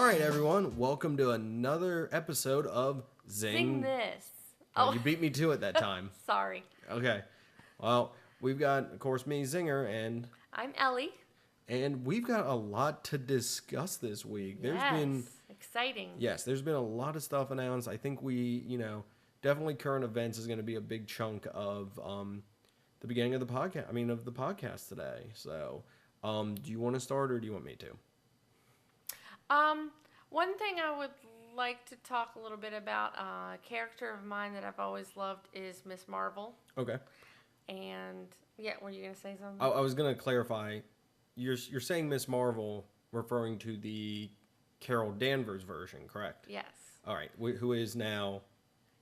right, everyone. Welcome to another episode of Zeng This. Oh, you beat me to it that time. Sorry. Okay. Well, we've got, of course, me, Zinger, and I'm Ellie. we've got a lot to discuss this week. Exciting. There's been a lot of stuff announced. I think definitely current events is going to be a big chunk of the beginning of the podcast. Of the podcast today. So, do you want to start or do you want me to? One thing I would like to talk a little bit about, a character of mine that I've always loved is Miss Marvel. Okay. And yeah, were you gonna say something? I was gonna clarify. You're saying Miss Marvel, referring to the Carol Danvers version, correct? Yes. All right. Who is now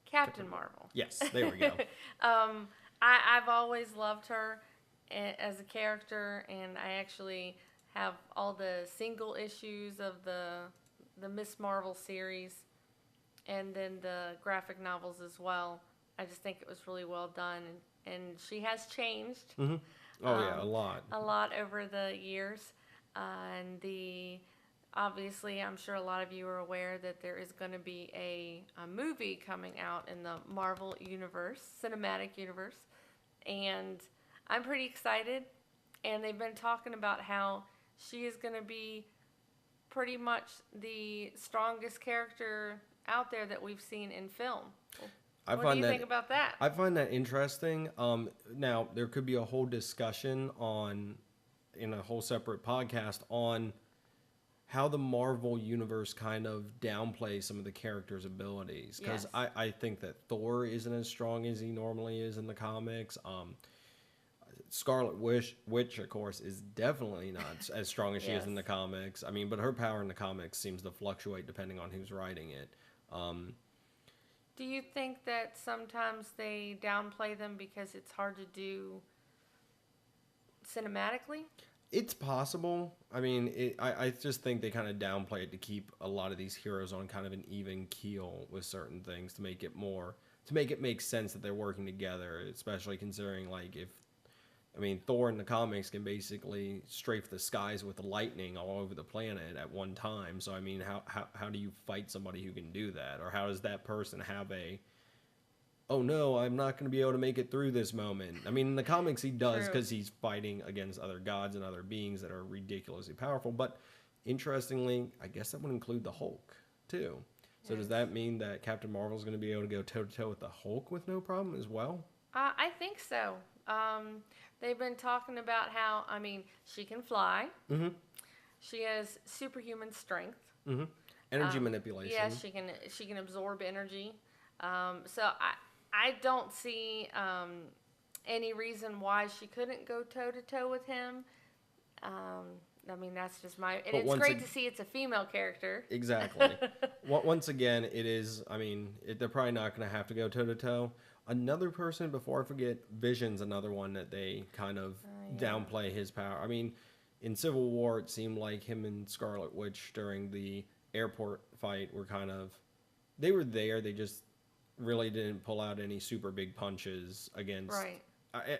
Captain Marvel? Yes. There we go. I've always loved her as a character, and I actually have all the single issues of the Miss Marvel series, and then the graphic novels as well. I just think it was really well done, and she has changed. Mm-hmm. Oh yeah, a lot. A lot over the years, obviously, I'm sure a lot of you are aware that there is going to be a movie coming out in the Marvel universe, cinematic universe, and I'm pretty excited. And they've been talking about how she is going to be pretty much the strongest character out there that we've seen in film. What do you think about that? I find that interesting. Now, there could be a whole discussion in a whole separate podcast on how the Marvel universe kind of downplays some of the characters' abilities. Because yes. I think that Thor isn't as strong as he normally is in the comics. Scarlet Witch, of course, is definitely not as strong as she is in the comics. But her power in the comics seems to fluctuate depending on who's writing it. Do you think that sometimes they downplay them because it's hard to do cinematically? It's possible. I just think they kind of downplay it to keep a lot of these heroes on kind of an even keel with certain things to make it make sense that they're working together, especially considering Thor in the comics can basically strafe the skies with lightning all over the planet at one time. So, how do you fight somebody who can do that? Or how does that person have oh no, I'm not going to be able to make it through this moment? In the comics he does because he's fighting against other gods and other beings that are ridiculously powerful. But interestingly, I guess that would include the Hulk too. So does that mean that Captain Marvel is going to be able to go toe-to-toe with the Hulk with no problem as well? I think so. They've been talking about how, she can fly. Mm-hmm. She has superhuman strength. Mm-hmm. Energy manipulation. Yeah, she can absorb energy. So I don't see any reason why she couldn't go toe-to-toe with him. That's just my... And it's great to see it's a female character. Exactly. Once again, it is... they're probably not going to have to go toe-to-toe. Another person, before I forget, Vision's another one that they kind of downplay his power. In Civil War, it seemed like him and Scarlet Witch during the airport fight were kind of... They were there, they just really didn't pull out any super big punches against... Right.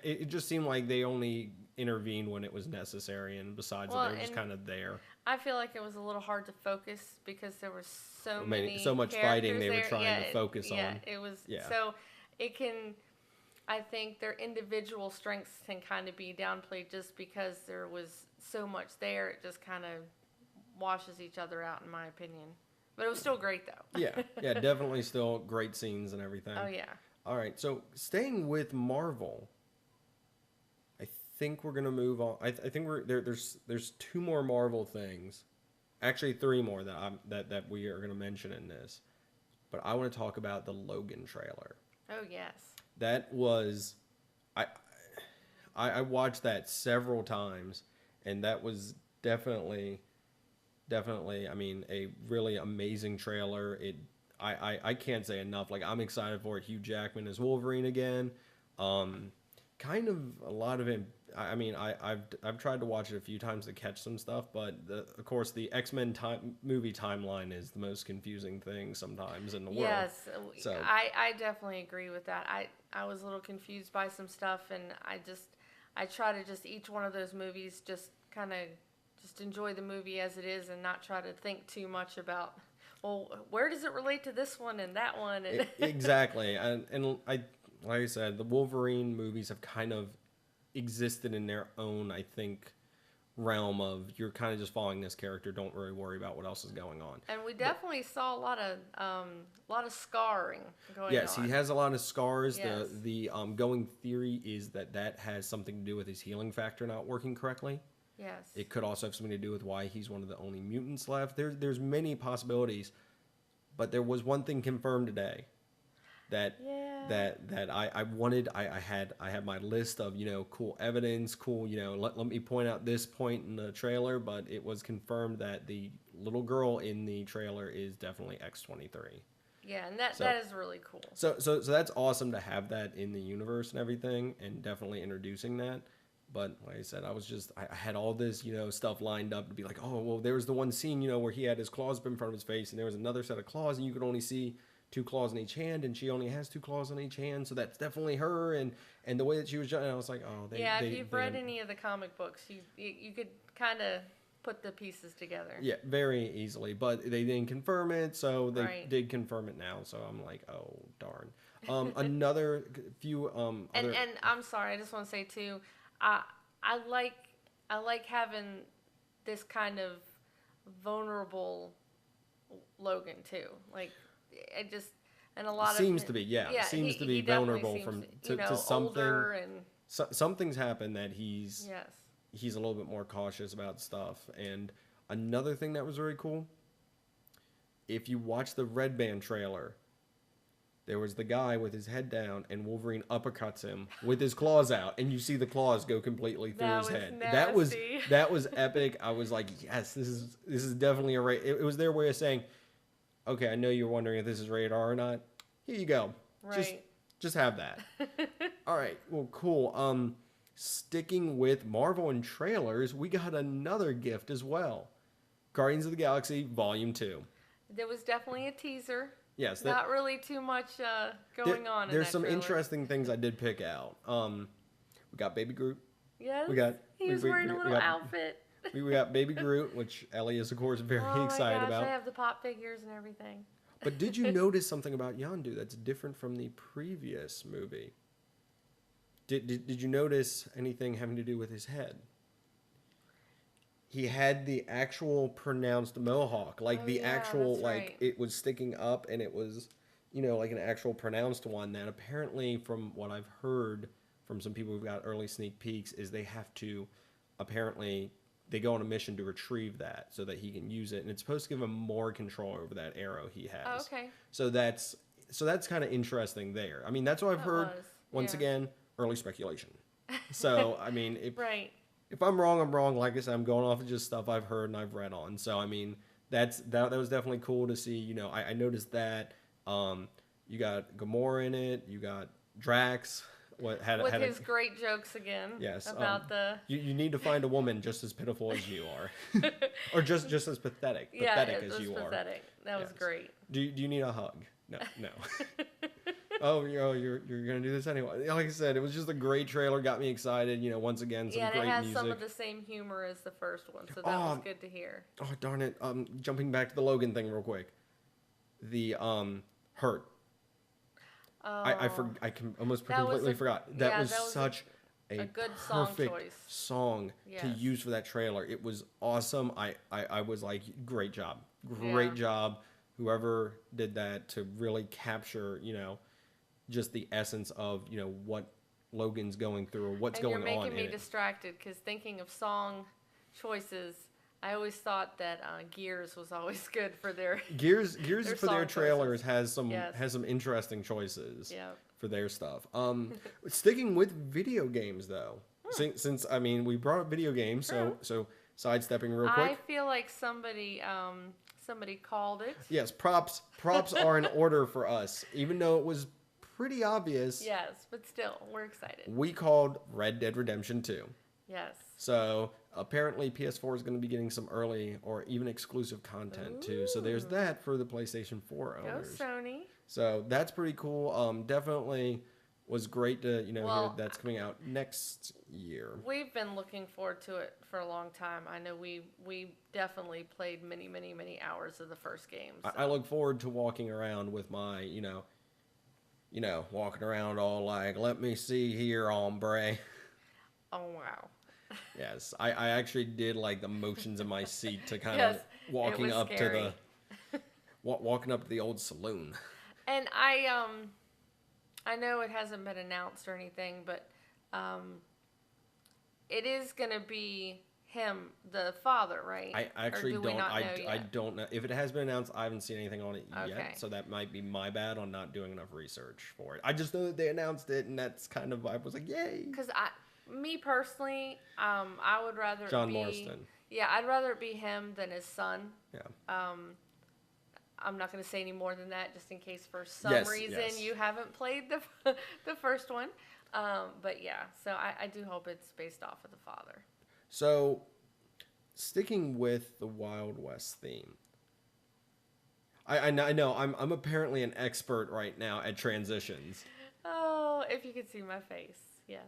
It just seemed like they only intervened when it was necessary, and besides that, they were just kind of there. I feel like it was a little hard to focus because there was so much fighting they were trying to focus on. Yeah, it was... Yeah. So it can... I think their individual strengths can kind of be downplayed just because there was so much there. It just kind of washes each other out, in my opinion. But it was still great, though. yeah, definitely still great scenes and everything. Oh, yeah. All right, so staying with Marvel, I think we're going to move on. I think there's two more Marvel things. Actually, three more that we are going to mention in this. But I want to talk about the Logan trailer. Oh, yes. That was... I watched that several times, and that was definitely, a really amazing trailer. I can't say enough. I'm excited for it. Hugh Jackman as Wolverine again. Kind of a lot of him. I've tried to watch it a few times to catch some stuff, but of course the X-Men movie timeline is the most confusing thing sometimes in the world. Yes, so I definitely agree with that. I was a little confused by some stuff, and I try to just each one of those movies just kind of just enjoy the movie as it is and not try to think too much about, well, where does it relate to this one and that one? And Exactly. And like I said, the Wolverine movies have kind of existed in their own, I think, realm of you're kind of just following this character. Don't really worry about what else is going on. And we definitely saw a lot of scarring going on. Yes, he has a lot of scars. Yes. The going theory is that has something to do with his healing factor not working correctly. Yes. It could also have something to do with why he's one of the only mutants left. There's many possibilities, but there was one thing confirmed today that I wanted. I had my list of cool evidence, cool let me point out this point in the trailer, but it was confirmed that the little girl in the trailer is definitely X-23. Yeah, and that is really cool. So that's awesome to have that in the universe and everything, and definitely introducing that. But like I said, I had all this, stuff lined up to be like, oh, well, there was the one scene, where he had his claws up in front of his face, and there was another set of claws, and you could only see 2 claws in each hand, and she only has 2 claws in each hand, so that's definitely her. And the way that she was, and I was like, oh, if you've read any of the comic books, you could kind of put the pieces together. Yeah, very easily, but they didn't confirm it, so they did confirm it now. So I'm like, oh darn. Another few and I'm sorry, I just want to say too, I like having this kind of vulnerable Logan too. Like it just and a lot seems of to be seems to be he vulnerable seems, to something. And Something's happened that he's yes. a little bit more cautious about stuff. And another thing that was very cool, if you watch the Red Band trailer, there was the guy with his head down, and Wolverine uppercuts him with his claws out, and you see the claws go completely through his head. Nasty. That was epic. I was like, yes, this is definitely it was their way of saying, okay, I know you're wondering if this is rated R or not. Here you go. Right. Just have that. All right. Well, cool. Sticking with Marvel and trailers, we got another gift as well. Guardians of the Galaxy Volume 2. There was definitely a teaser. Yes. Not really too much going on. There's some trailer. interesting things I did pick out. We got Baby Groot. Yes. He was wearing a little outfit. We got Baby Groot, which Ellie is, of course, very excited about. I have the pop figures and everything. But did you notice something about Yondu that's different from the previous movie? Did you notice anything having to do with his head? He had the actual pronounced mohawk, like right. it was sticking up, and it was, like an actual pronounced one. That apparently, from what I've heard from some people who've got early sneak peeks, is they have to, apparently, they go on a mission to retrieve that so that he can use it, and it's supposed to give him more control over that arrow he has. Oh, okay. So that's kind of interesting there. I mean, that's what I've heard. Once again, early speculation. So I mean, right. If I'm wrong, I'm wrong. Like I said, I'm going off of just stuff I've heard and I've read on. So I mean, that was definitely cool to see. I noticed that. You got Gamora in it. You got Drax. With his great jokes again. Yes. About you need to find a woman just as pitiful as you are, or just as pathetic as you are. Pathetic. That was great. Do you need a hug? No. Oh, you're gonna do this anyway. Like I said, it was just a great trailer. Got me excited. Once again, some great music. Yeah, it has some of the same humor as the first one, so that was good to hear. Oh darn it! Jumping back to the Logan thing real quick. The Hurt. Oh, I almost completely forgot. That was such a good song to use for that trailer. It was awesome. I was like, great job. Whoever did that to really capture, just the essence of, what Logan's going through or what's going on. You're making me distracted because thinking of song choices, I always thought that Gears was always good for their Gears for their trailers has some interesting choices for their stuff. Sticking with video games though, since I mean we brought up video games, so sidestepping real quick. I feel like somebody called it. Yes, props are in order for us, even though it was pretty obvious. Yes, but still, we're excited. We called Red Dead Redemption 2. Yes. So apparently PS4 is going to be getting some early or even exclusive content too. So there's that for the PlayStation 4 owners. Go Sony. So that's pretty cool. Definitely was great to hear Well, that's coming out next year. we've been looking forward to it for a long time. I know we definitely played many, many, many hours of the first game. So. I look forward to walking around with my walking around all like, let me see here, hombre. Oh wow. Yes, I actually did like the motions in my seat to kind Yes, of walking was up scary. to walking up to the old saloon. And I know it hasn't been announced or anything, but it is gonna be him, the father, right? I actually or do we don't. not know I yet? don't know if it has been announced. I haven't seen anything on it Okay. yet, so that might be my bad on not doing enough research for it. I just know that they announced it, and that's kind of I was like, yay! Because me personally, I would rather John be, Marston. Yeah, I'd rather it be him than his son. Yeah. I'm not going to say any more than that, just in case for some Yes, reason yes. you haven't played the first one. But yeah, so I do hope it's based off of the father. So, sticking with the Wild West theme, I know I'm apparently an expert right now at transitions. Oh, if you could see my face, yes.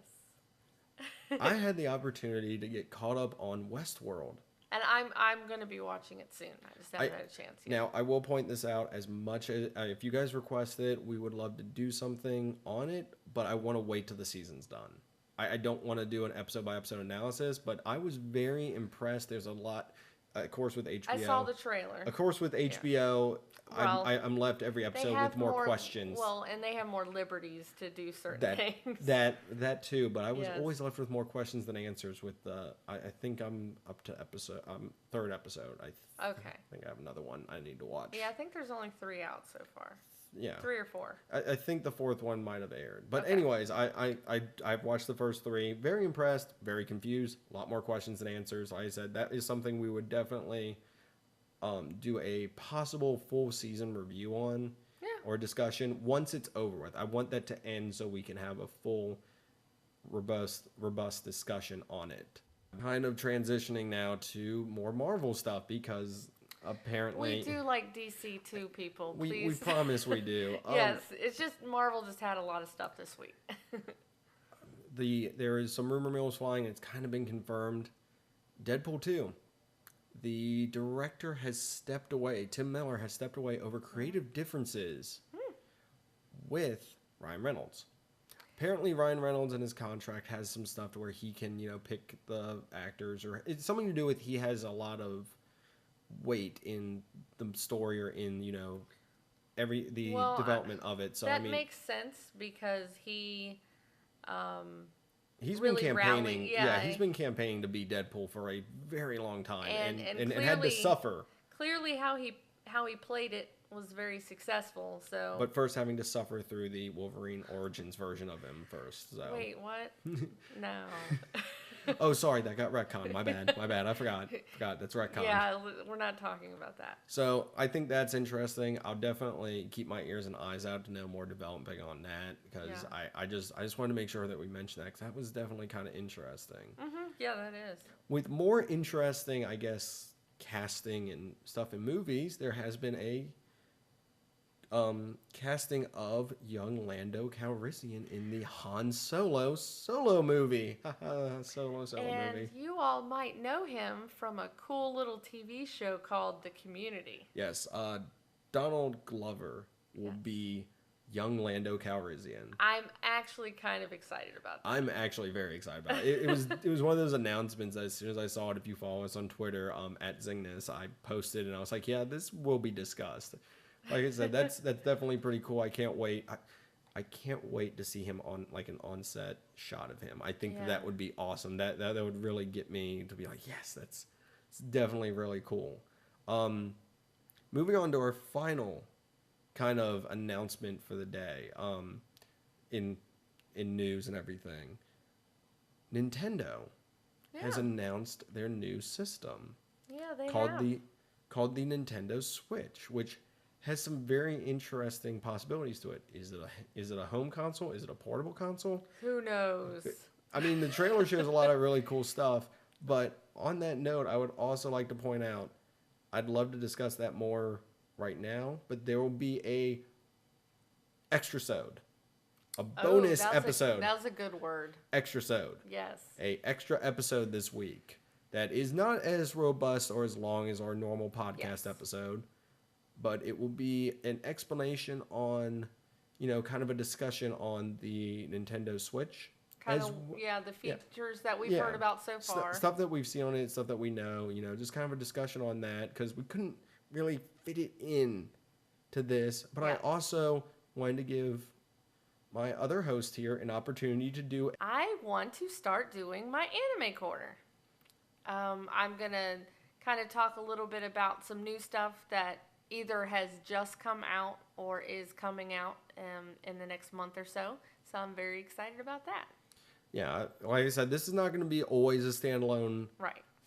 I had the opportunity to get caught up on Westworld. And I'm going to be watching it soon. I just haven't had a chance yet. Now, I will point this out as much as if you guys request it, we would love to do something on it, but I want to wait till the season's done. I don't want to do an episode by episode analysis, but I was very impressed. There's a lot, of course, with HBO. I saw the trailer. Of course, with HBO, Well, I'm left every episode with more questions. Well, and they have more liberties to do certain things. That too, but I was Yes. always left with more questions than answers. With I think I'm up to third episode. Okay. I think I have another one I need to watch. Yeah, I think there's only 3 out so far. Yeah. 3 or 4. I think the fourth one might have aired. But Okay. anyways, I've watched the first 3. Very impressed, very confused. A lot more questions than answers. Like I said, that is something we would definitely do a possible full season review on. Yeah. Or discussion once it's over with. I want that to end so we can have a full robust discussion on it. Kind of transitioning now to more Marvel stuff because apparently We do like DC too, people. we Please. promise we do. Yes, it's just Marvel just had a lot of stuff this week. There is some rumor mills flying. It's kind of been confirmed. Deadpool 2. The director has stepped away. Tim Miller has stepped away over creative differences with Ryan Reynolds. Apparently, Ryan Reynolds in his contract has some stuff to where he can, pick the actors, or it's something to do with he has a lot of weight in the story or in, development of it. So that makes sense because he's been really campaigning. rallying, He's been campaigning to be Deadpool for a very long time, and clearly, had to suffer. Clearly, how he played it was very successful. So, But first, having to suffer through the Wolverine Origins version of him first. So. Wait, what? No. Oh, sorry, that got retconned. My bad. I forgot. That's retconned. Yeah, we're not talking about that. So I think that's interesting. I'll definitely keep my ears and eyes out to know more development on that because I just wanted to make sure that we mentioned that because that was definitely kind of interesting. Mm-hmm. Yeah, that is. With more interesting, I guess, casting and stuff in movies, there has been a casting of young Lando Calrissian in the Han Solo movie. Solo and movie. you all might know him from a cool little TV show called The Community. Yes, Donald Glover will be young Lando Calrissian. I'm actually kind of excited about that. I'm actually very excited about it. It was one of those announcements that as soon as I saw it, if you follow us on Twitter, at Zeng This, I posted and I was like, yeah, this will be discussed. Like I said, that's definitely pretty cool. I can't wait. I can't wait to see him on like an on-set shot of him. I think that would be awesome. That would really get me to be like, yes, it's definitely really cool. Moving on to our final kind of announcement for the day. In news and everything, Nintendo has announced their new system. Yeah, they called have. called the Nintendo Switch, which has some very interesting possibilities to it. Is it a home console? Is it a portable console? Who knows? I mean, the trailer shows a lot of really cool stuff, but on that note, I would also like to point out, I'd love to discuss that more right now, but there will be a extra-sode a bonus that was episode. That was a good word. Extra-sode. Yes. A extra episode this week that is not as robust or as long as our normal podcast episode, but it will be an explanation on, kind of a discussion on the Nintendo Switch. The features that we've heard about so far. Stuff that we've seen on it, stuff that we know, just kind of a discussion on that, because we couldn't really fit it in to this. But I also wanted to give my other host here an opportunity to do. I want to start doing my anime corner. I'm going to kind of talk a little bit about some new stuff that either has just come out or is coming out in the next month or so. So I'm very excited about that. Yeah, like I said, this is not going to be always a standalone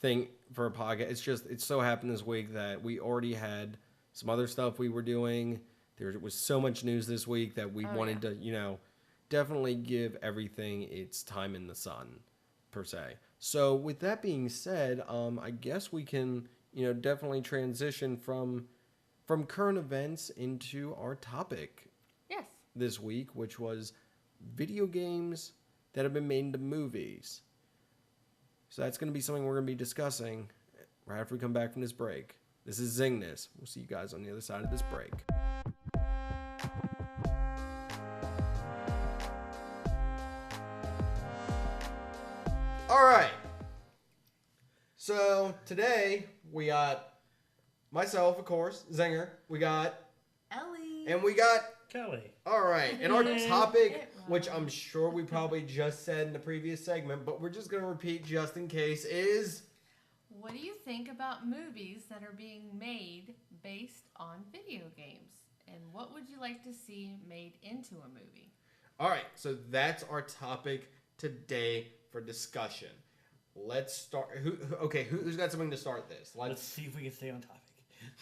thing for a podcast. It so happened this week that we already had some other stuff we were doing. There was so much news this week that we wanted to, definitely give everything its time in the sun, per se. So with that being said, I guess we can, definitely transition from current events into our topic. Yes. This week, which was video games that have been made into movies. So that's going to be something we're going to be discussing right after we come back from this break. This is Zeng This. We'll see you guys on the other side of this break. All right. So today we got myself, of course, Zenger. We got Ellie. And we got Kelly. All right. And our topic, which I'm sure we probably just said in the previous segment, but we're just going to repeat just in case, is... What do you think about movies that are being made based on video games? And what would you like to see made into a movie? All right. So that's our topic today for discussion. Let's start. Who's got something to start this? Let's see if we can stay on topic.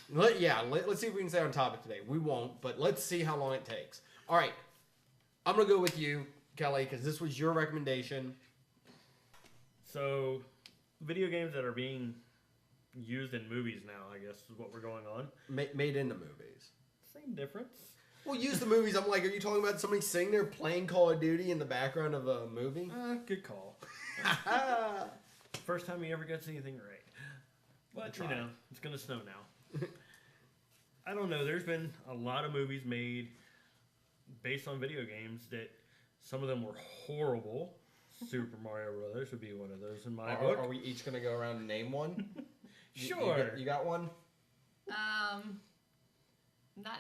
Let's see if we can stay on topic today. We won't, but let's see how long it takes. All right. I'm going to go with you, Kelly, because this was your recommendation. So, video games that are being used in movies now, I guess, is what we're going on. Made into movies. Same difference. Well, use the movies. I'm like, are you talking about somebody sitting there playing Call of Duty in the background of a movie? Good call. First time he ever gets anything right. But, it's going to snow now. I don't know. There's been a lot of movies made based on video games that some of them were horrible. Super Mario Brothers would be one of those in my book. Are we each going to go around and name one? Sure. You got one? Not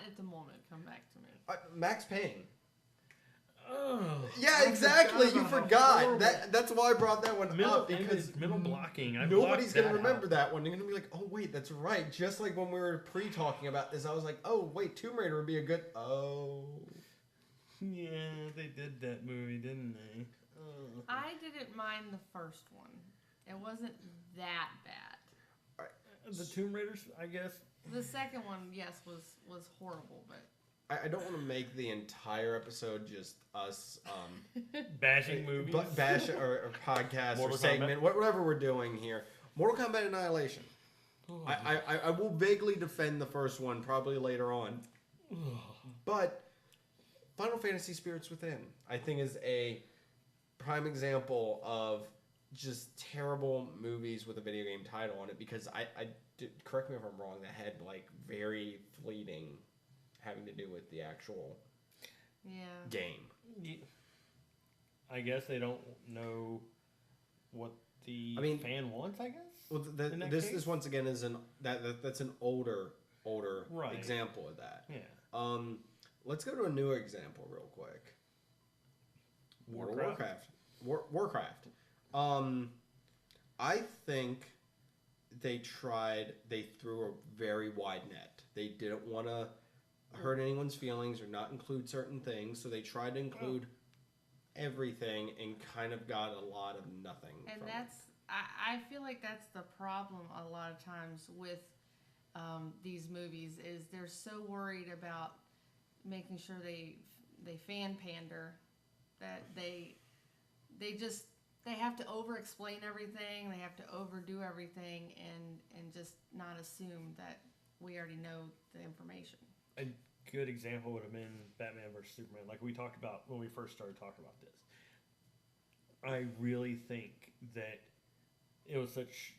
at the moment. Come back to me. Max Payne. Oh. Yeah, exactly. You forgot. That's why I brought that one up, because middle blocking. Nobody's going to remember that one. They're going to be like, oh, wait, that's right. Just like when we were pre-talking about this, I was like, oh, wait, Tomb Raider would be a good... Oh. Yeah, they did that movie, didn't they? Oh. I didn't mind the first one. It wasn't that bad. The Tomb Raiders, I guess. The second one, yes, was horrible, but... I don't want to make the entire episode just us bashing movies, or podcast Mortal or segment, whatever we're doing here. Mortal Kombat Annihilation. Oh. I will vaguely defend the first one probably later on, but Final Fantasy Spirits Within, I think, is a prime example of just terrible movies with a video game title on it, because correct me if I'm wrong, that had like very fleeting having to do with the actual game. I guess they don't know what the fan wants, I guess? Well, this once again is that's an older example of that. Yeah. Let's go to a newer example real quick. Warcraft. I think they threw a very wide net. They didn't want to hurt anyone's feelings or not include certain things, so they tried to include everything and kind of got a lot of nothing. And I feel like that's the problem a lot of times with these movies, is they're so worried about making sure they fan pander that they have to over explain everything, they have to overdo everything, and just not assume that we already know the information. good example would have been Batman vs Superman, like we talked about when we first started talking about this. I really think that it was such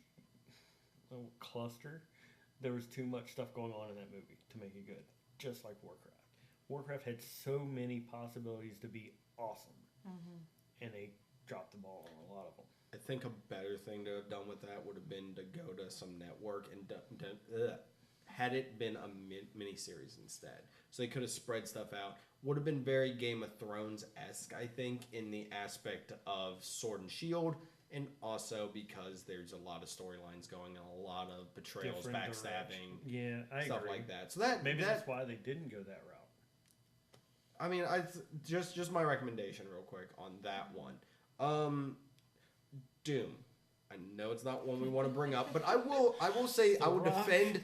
a cluster. There was too much stuff going on in that movie to make it good, just like Warcraft. Warcraft had so many possibilities to be awesome, and they dropped the ball on a lot of them. I think a better thing to have done with that would have been to go to some network and had it been a miniseries instead. So they could have spread stuff out. Would have been very Game of Thrones-esque, I think, in the aspect of Sword and Shield, and also because there's a lot of storylines going on, a lot of betrayals, Different backstabbing, Yeah, I stuff agree. like that. So that Maybe that's why they didn't go that route. I mean, just my recommendation real quick on that one. Doom. I know it's not one we want to bring up, but I will say I will defend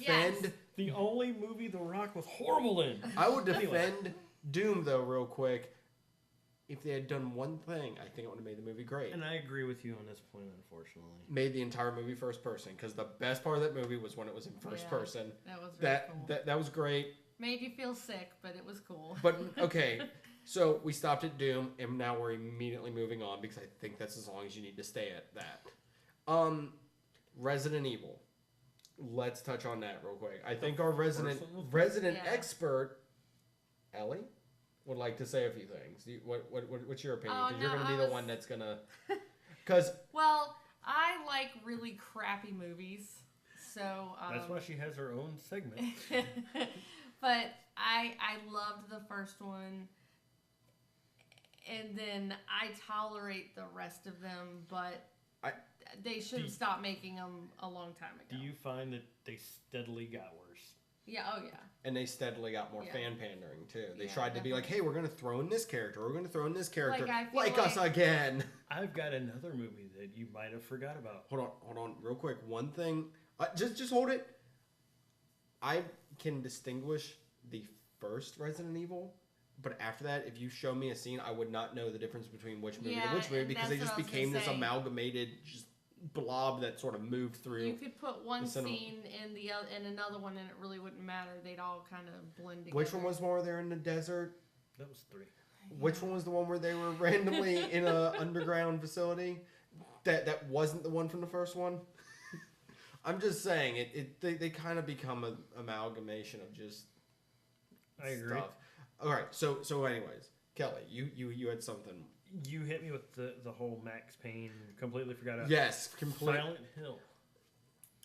Yes. The only movie The Rock was horrible in. I would defend Doom though real quick. If they had done one thing, I think it would have made the movie great. And I agree with you on this point, unfortunately. Made the entire movie first person, because the best part of that movie was when it was in first person. That was really cool. That was great. Made you feel sick, but it was cool. But okay, so we stopped at Doom, and now we're immediately moving on because I think that's as long as you need to stay at that. Resident Evil. Let's touch on that real quick. I think our resident Yeah. expert, Ellie, would like to say a few things. What's your opinion? Oh, Because you're no, going to be I the one that's going to... Because Well, I like really crappy movies, so That's why she has her own segment. but I loved the first one, and then I tolerate the rest of them, but they should have stopped making them a long time ago. Do you find that they steadily got worse? Yeah. Oh yeah. and they steadily got more Yeah. fan pandering, too. They Yeah, tried to be like, hey, we're going to throw in this character. We're going to throw in this character. Like, I feel like us like- again. I've got another movie that you might have forgot about. Hold on, real quick. One thing, just hold it. I can distinguish the first Resident Evil, but after that, if you show me a scene, I would not know the difference between which movie Yeah, to which movie and because they that's just what I was became gonna this say. amalgamated just blob that sort of moved through. You could put one the cinema. scene in the other, in another one, and it really wouldn't matter. They'd all kind of blend together. Which one was more they're in the desert? That was 3. Which one was the one where they were randomly in a underground facility? That wasn't the one from the first one. I'm just saying they kind of become an amalgamation of just I agree. stuff. All right, so anyways, Kelly, you had something. You hit me with the whole Max Payne. Completely forgot about Yes, complete. Silent Hill.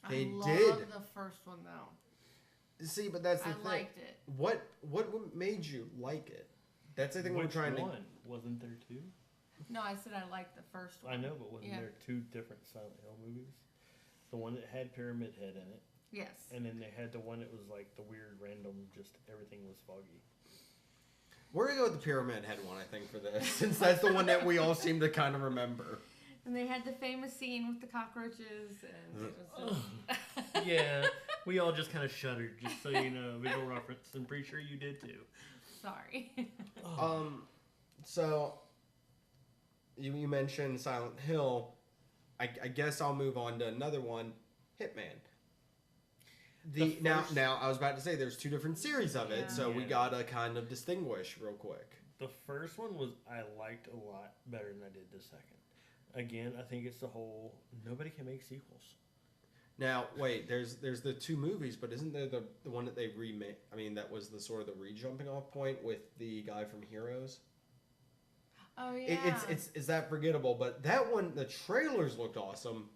They I loved did. the first one though. See, but that's the I thing. liked it. What made you like it? That's the thing we're Which trying one? to. Wasn't there 2? No, I said I liked the first one. I know, but wasn't Yeah. there 2 different Silent Hill movies? The one that had Pyramid Head in it, Yes. and then they had the one that was like the weird random, just everything was foggy. We're gonna go with the Pyramid Head one, I think, for this, since that's the one that we all seem to kind of remember. And they had the famous scene with the cockroaches, and it was just... Yeah, we all just kind of shuddered, just so you know, visual reference. I'm pretty sure you did too. Sorry. So you mentioned Silent Hill. I guess I'll move on to another one, Hitman. Now I was about to say there's 2 different series of it, Yeah. so we Yeah. gotta kind of distinguish real quick. The first one I liked a lot better than I did the second. Again, I think it's the whole nobody can make sequels. Now wait, there's the 2 movies, but isn't there the one that they remade? I mean, that was the sort of the re-jumping off point with the guy from Heroes. Oh yeah. It's that forgettable, but that one, the trailers looked awesome.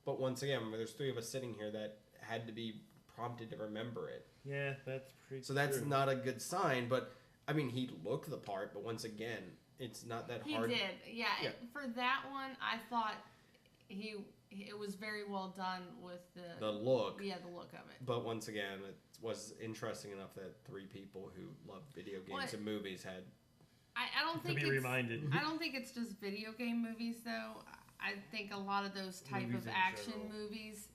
But once again, there's 3 of us sitting here that had to be prompted to remember it. Yeah, that's pretty. So that's true. not a good sign. But I mean, he looked the part. But once again, it's not that He hard. did. Yeah. Yeah. For that one, I thought it was very well done with The look. Yeah, the look of it. But once again, it was interesting enough that 3 people who love video games What? and movies had. I don't To think be it's, reminded. I don't think it's just video game movies though. I think a lot of those type Movies of in action general. movies,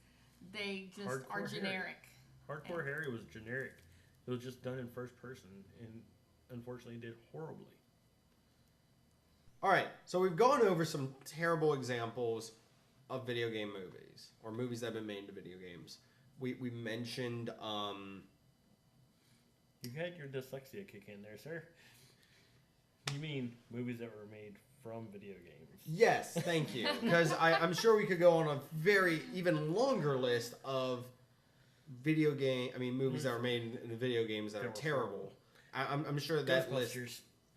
they just Hardcore are Harry. generic. Hardcore Harry was generic. It was just done in first person, and unfortunately did horribly. All right, so we've gone over some terrible examples of video game movies or movies that have been made into video games. We mentioned You had your dyslexia kick in there, sir. You mean movies that were made from video games? Yes, thank you. Because I'm sure we could go on a very even longer list of movies that were made in video games that are terrible. I'm sure that list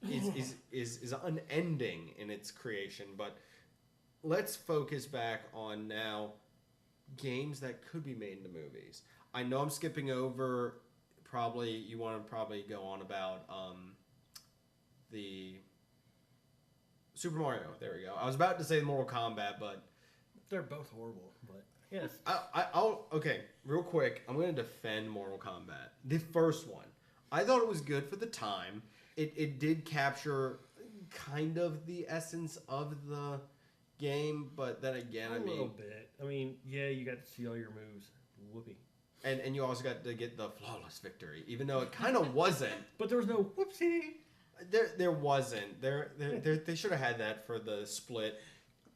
is unending in its creation. But let's focus back on now games that could be made into movies. I know I'm skipping over. You want to go on about the Super Mario. There we go. I was about to say Mortal Kombat, but they're both horrible. But yes, I'll okay. Real quick, I'm going to defend Mortal Kombat. The first one, I thought it was good for the time. It did capture kind of the essence of the game, but then again, a little bit. I mean, yeah, you got to see all your moves. Whoopee. And you also got to get the flawless victory, even though it kind of wasn't. But there was no whoopsie. There wasn't. They should have had that for the split.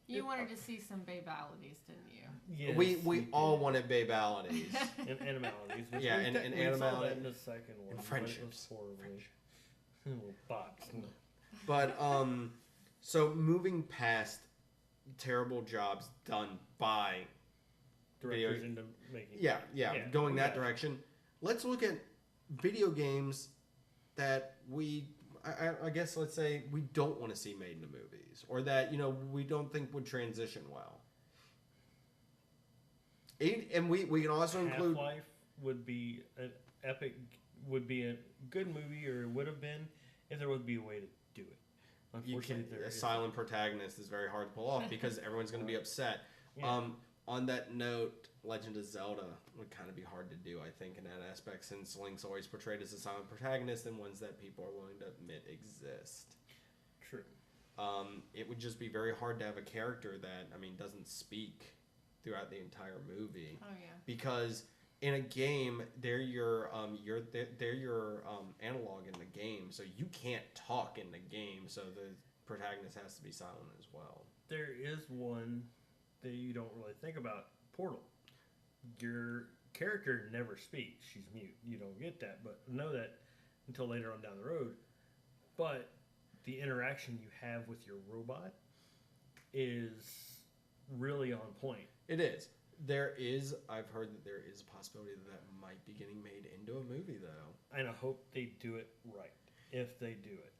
You wanted to see some babalities, didn't you? Yes, we all wanted babalities. And animalities. Yeah, and animalities. In the second one. And friendships. Bots. But, so moving past terrible jobs done by directors into making. Yeah, going that direction. Let's look at video games that I guess let's say we don't want to see made into movies, or that we don't think would transition well. And we can also include Half-Life would be an epic, would be a good movie, or would have been if there would be a way to do it. Unfortunately, a silent protagonist is very hard to pull off because everyone's going to be upset. Yeah. On that note, Legend of Zelda would kind of be hard to do, I think, in that aspect, since Link's always portrayed as a silent protagonist and ones that people are willing to admit exist. True. It would just be very hard to have a character that, doesn't speak throughout the entire movie. Oh yeah. Because in a game, they're your analog in the game, so you can't talk in the game, so the protagonist has to be silent as well. There is one that you don't really think about. Portal. Your character never speaks. She's mute. You don't get that, but know that until later on down the road. But the interaction you have with your robot is really on point. It is. I've heard that there is a possibility that might be getting made into a movie, though. And I hope they do it right, if they do it.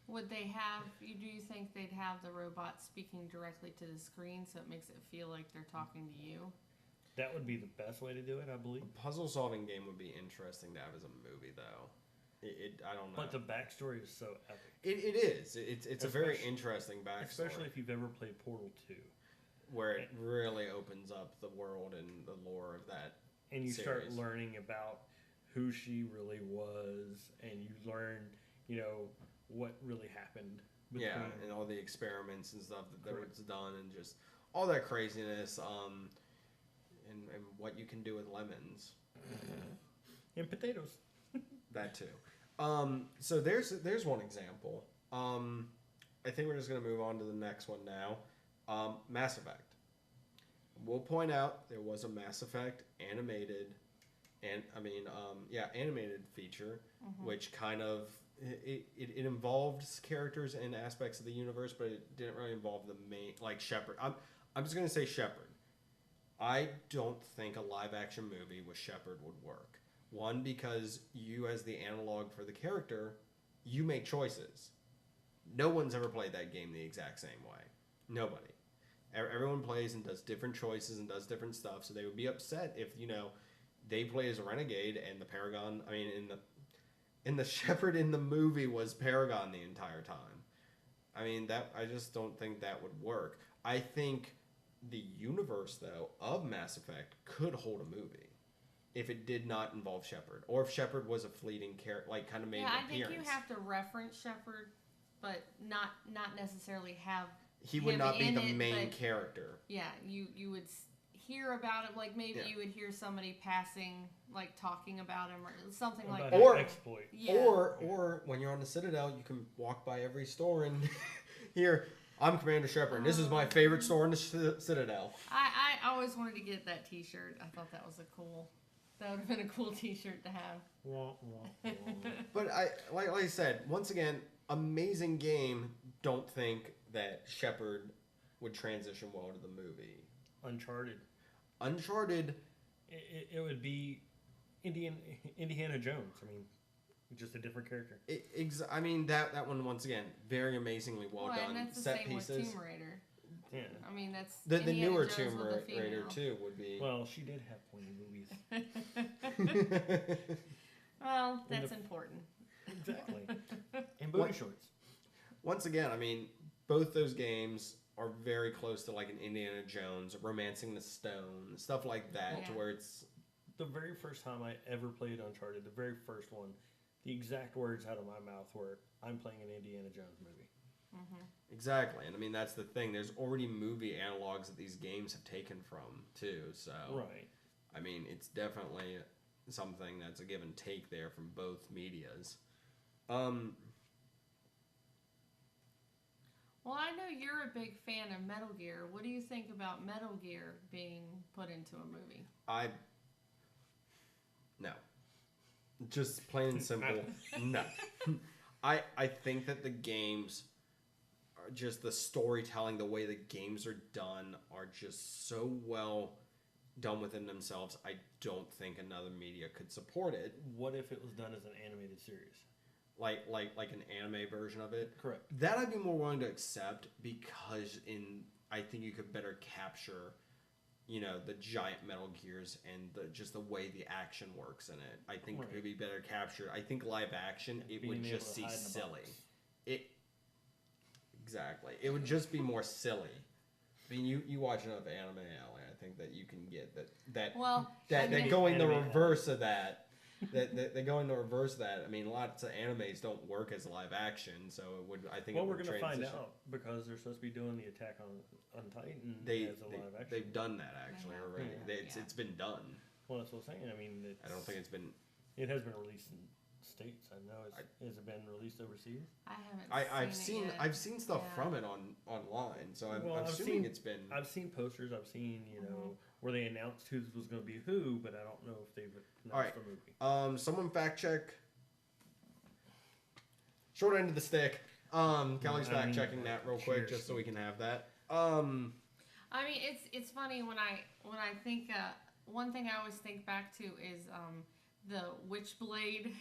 Would they have, do you think they'd have the robot speaking directly to the screen so it makes it feel like they're talking to you? That would be the best way to do it, I believe. A puzzle-solving game would be interesting to have as a movie, though. I don't know. But the backstory is so epic. It is. It's a very interesting backstory. Especially if you've ever played Portal 2. Where it really opens up the world and the lore of that and you series. Start learning about who she really was, and you learn, what really happened. Yeah, and all the experiments and stuff that was done, and just all that craziness, and what you can do with lemons. And potatoes. That too. So there's one example. I think we're just going to move on to the next one now. Mass Effect. We'll point out there was a Mass Effect animated feature, which kind of it involved characters and aspects of the universe, but it didn't really involve the main, like Shepard. I'm just gonna say Shepard. I don't think a live action movie with Shepard would work. One, because you as the analog for the character, you make choices. No one's ever played that game the exact same way. Nobody. Everyone plays and does different choices and does different stuff, so they would be upset if, they play as a renegade and the Paragon, in the Shepard in the movie was Paragon the entire time. I just don't think that would work. I think the universe, though, of Mass Effect could hold a movie if it did not involve Shepard, or if Shepard was a fleeting character, like kind of made an appearance. I think you have to reference Shepard, but not necessarily have. He would not be the main character. Yeah, you would hear about it, like maybe you would hear somebody passing, like talking about him or something like that. Or exploit. Yeah. Or when you're on the Citadel, you can walk by every store and hear, I'm Commander Shepard. This is my favorite store in the Citadel. I always wanted to get that T-shirt. I thought that was a cool That would have been a cool T-shirt to have. Wah, wah, wah. But like I said, once again, amazing game. Don't think that Shepard would transition well to the movie. Uncharted. It would be Indiana Jones. I mean, just a different character. I mean that one once again very amazingly well done. And that's the Set same pieces. with Tomb Raider. Yeah. I mean, that's The Indiana newer Jones Tomb with a Raider female. too would be. Well, she did have pointy boobies. Well, that's important. Exactly. And booty shorts. Once again, I mean, both those games are very close to like an Indiana Jones, Romancing the Stone, stuff like that, to Yeah. where it's The very first time I ever played Uncharted, the very first one, the exact words out of my mouth were, "I'm playing an Indiana Jones movie." exactly, and I mean that's the thing. There's already movie analogs that these games have taken from too. So Right. I mean, it's definitely something that's a give and take there from both medias. Well, I know you're a big fan of Metal Gear. What do you think about Metal Gear being put into a movie? No. Just plain and simple, no. I think that the games are just the storytelling, the way the games are done are just so well done within themselves. I don't think another media could support it. What if it was done as an animated series? Like an anime version of it. Correct. That I'd be more willing to accept because I think you could better capture, the giant Metal Gears and just the way the action works in it. I think it could be better captured. I think live action, it would Being able just to see hide in the silly. box. Exactly. It would just be more silly. I mean, you watch enough anime, Ellie. I think that you can get that Well, that I mean- going the Anime. reverse of that. That going the reverse of that. I mean, lots of animes don't work as live action, so it would. I think. Well, it we're would going to find transition. out because they're supposed to be doing the Attack on Titan as a live action. They've done that actually They have. already. Yeah. It's been done. Well, that's what I'm saying. I mean, I don't think it's been. it has been released in states. I know. Has it been released overseas? I haven't. I've seen stuff Yeah. from it online, so I'm Well, I've assuming seen- it's been. I've seen posters. I've seen where they announced who was going to be who, but I don't know if they've announced All right. the movie. Someone fact check. Short end of the stick. Kelly's fact checking that real quick, cheers. just so we can have that. I mean, it's funny when I think one thing I always think back to is the Witchblade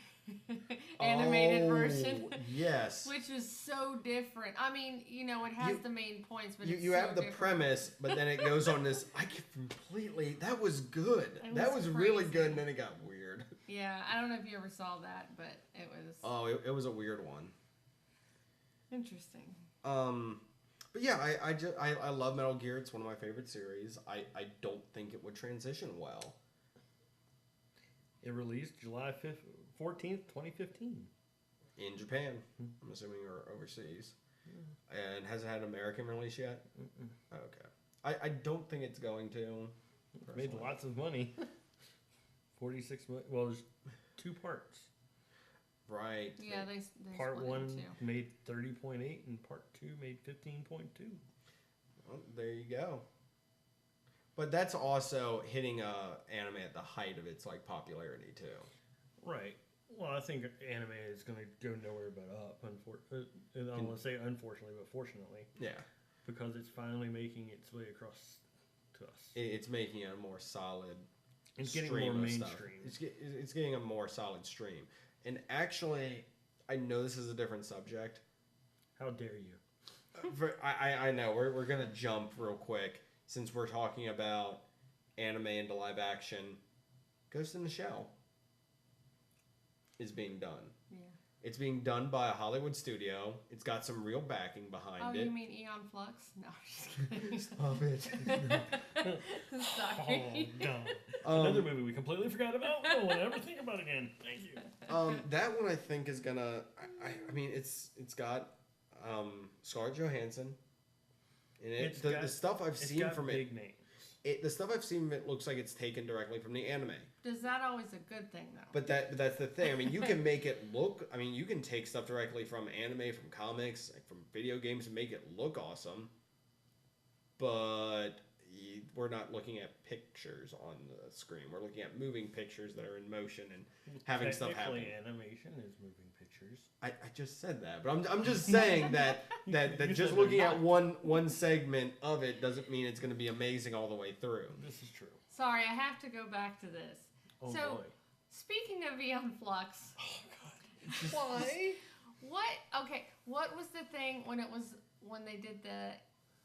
animated version, Yes. which is so different. I mean, it has the main points, but it's You so have the different. premise, but then it goes on this. I could completely. That was good. It That was was really crazy. good, and then it got weird. Yeah, I don't know if you ever saw that, but it was Oh, it was a weird one. interesting. But yeah, I love Metal Gear. It's one of my favorite series. I don't think it would transition well. It released July 14th, 2015. In Japan, I'm assuming, or overseas. And hasn't had an American release yet? Okay. I don't think it's going to. Made personally. lots of money. 46 million. Well, there's 2 parts. Right. Yeah, they Part split it 1 in two. made 30.8 and part 2 made 15.2. Well, there you go. But that's also hitting anime at the height of its popularity too. Right. Well, I think anime is going to go nowhere but up. I don't want to say unfortunately, but fortunately, Yeah. because it's finally making its way across to us. It's making a more solid. It's getting stream more of stuff. mainstream. It's getting a more solid stream. And actually, I know this is a different subject. How dare you? I know we're gonna jump real quick since we're talking about anime into live action. Ghost in the Shell is being done. Yeah. It's being done by a Hollywood studio. It's got some real backing behind Oh, it. you mean Eon Flux? No, I'm just Stop it. kidding. Oh, Sorry. dumb. Another movie we completely forgot about. I won't ever think about it again. Thank you. That one I think is gonna. I mean, it's got Scarlett Johansson in it. The stuff I've seen from big names. the stuff I've seen of it looks like it's taken directly from the anime. Is that always a good thing, though? But that's the thing. I mean, you can make it look. I mean, you can take stuff directly from anime, from comics, from video games, and make it look awesome. But we're not looking at pictures on the screen. We're looking at moving pictures that are in motion and having stuff happen. Technically, animation is moving pictures. I just said that, but I'm just saying that just looking at one segment of it doesn't mean it's going to be amazing all the way through. This is true. Sorry, I have to go back to this. Oh So, boy. speaking of Beyond Flux, Why? what was the thing when they did the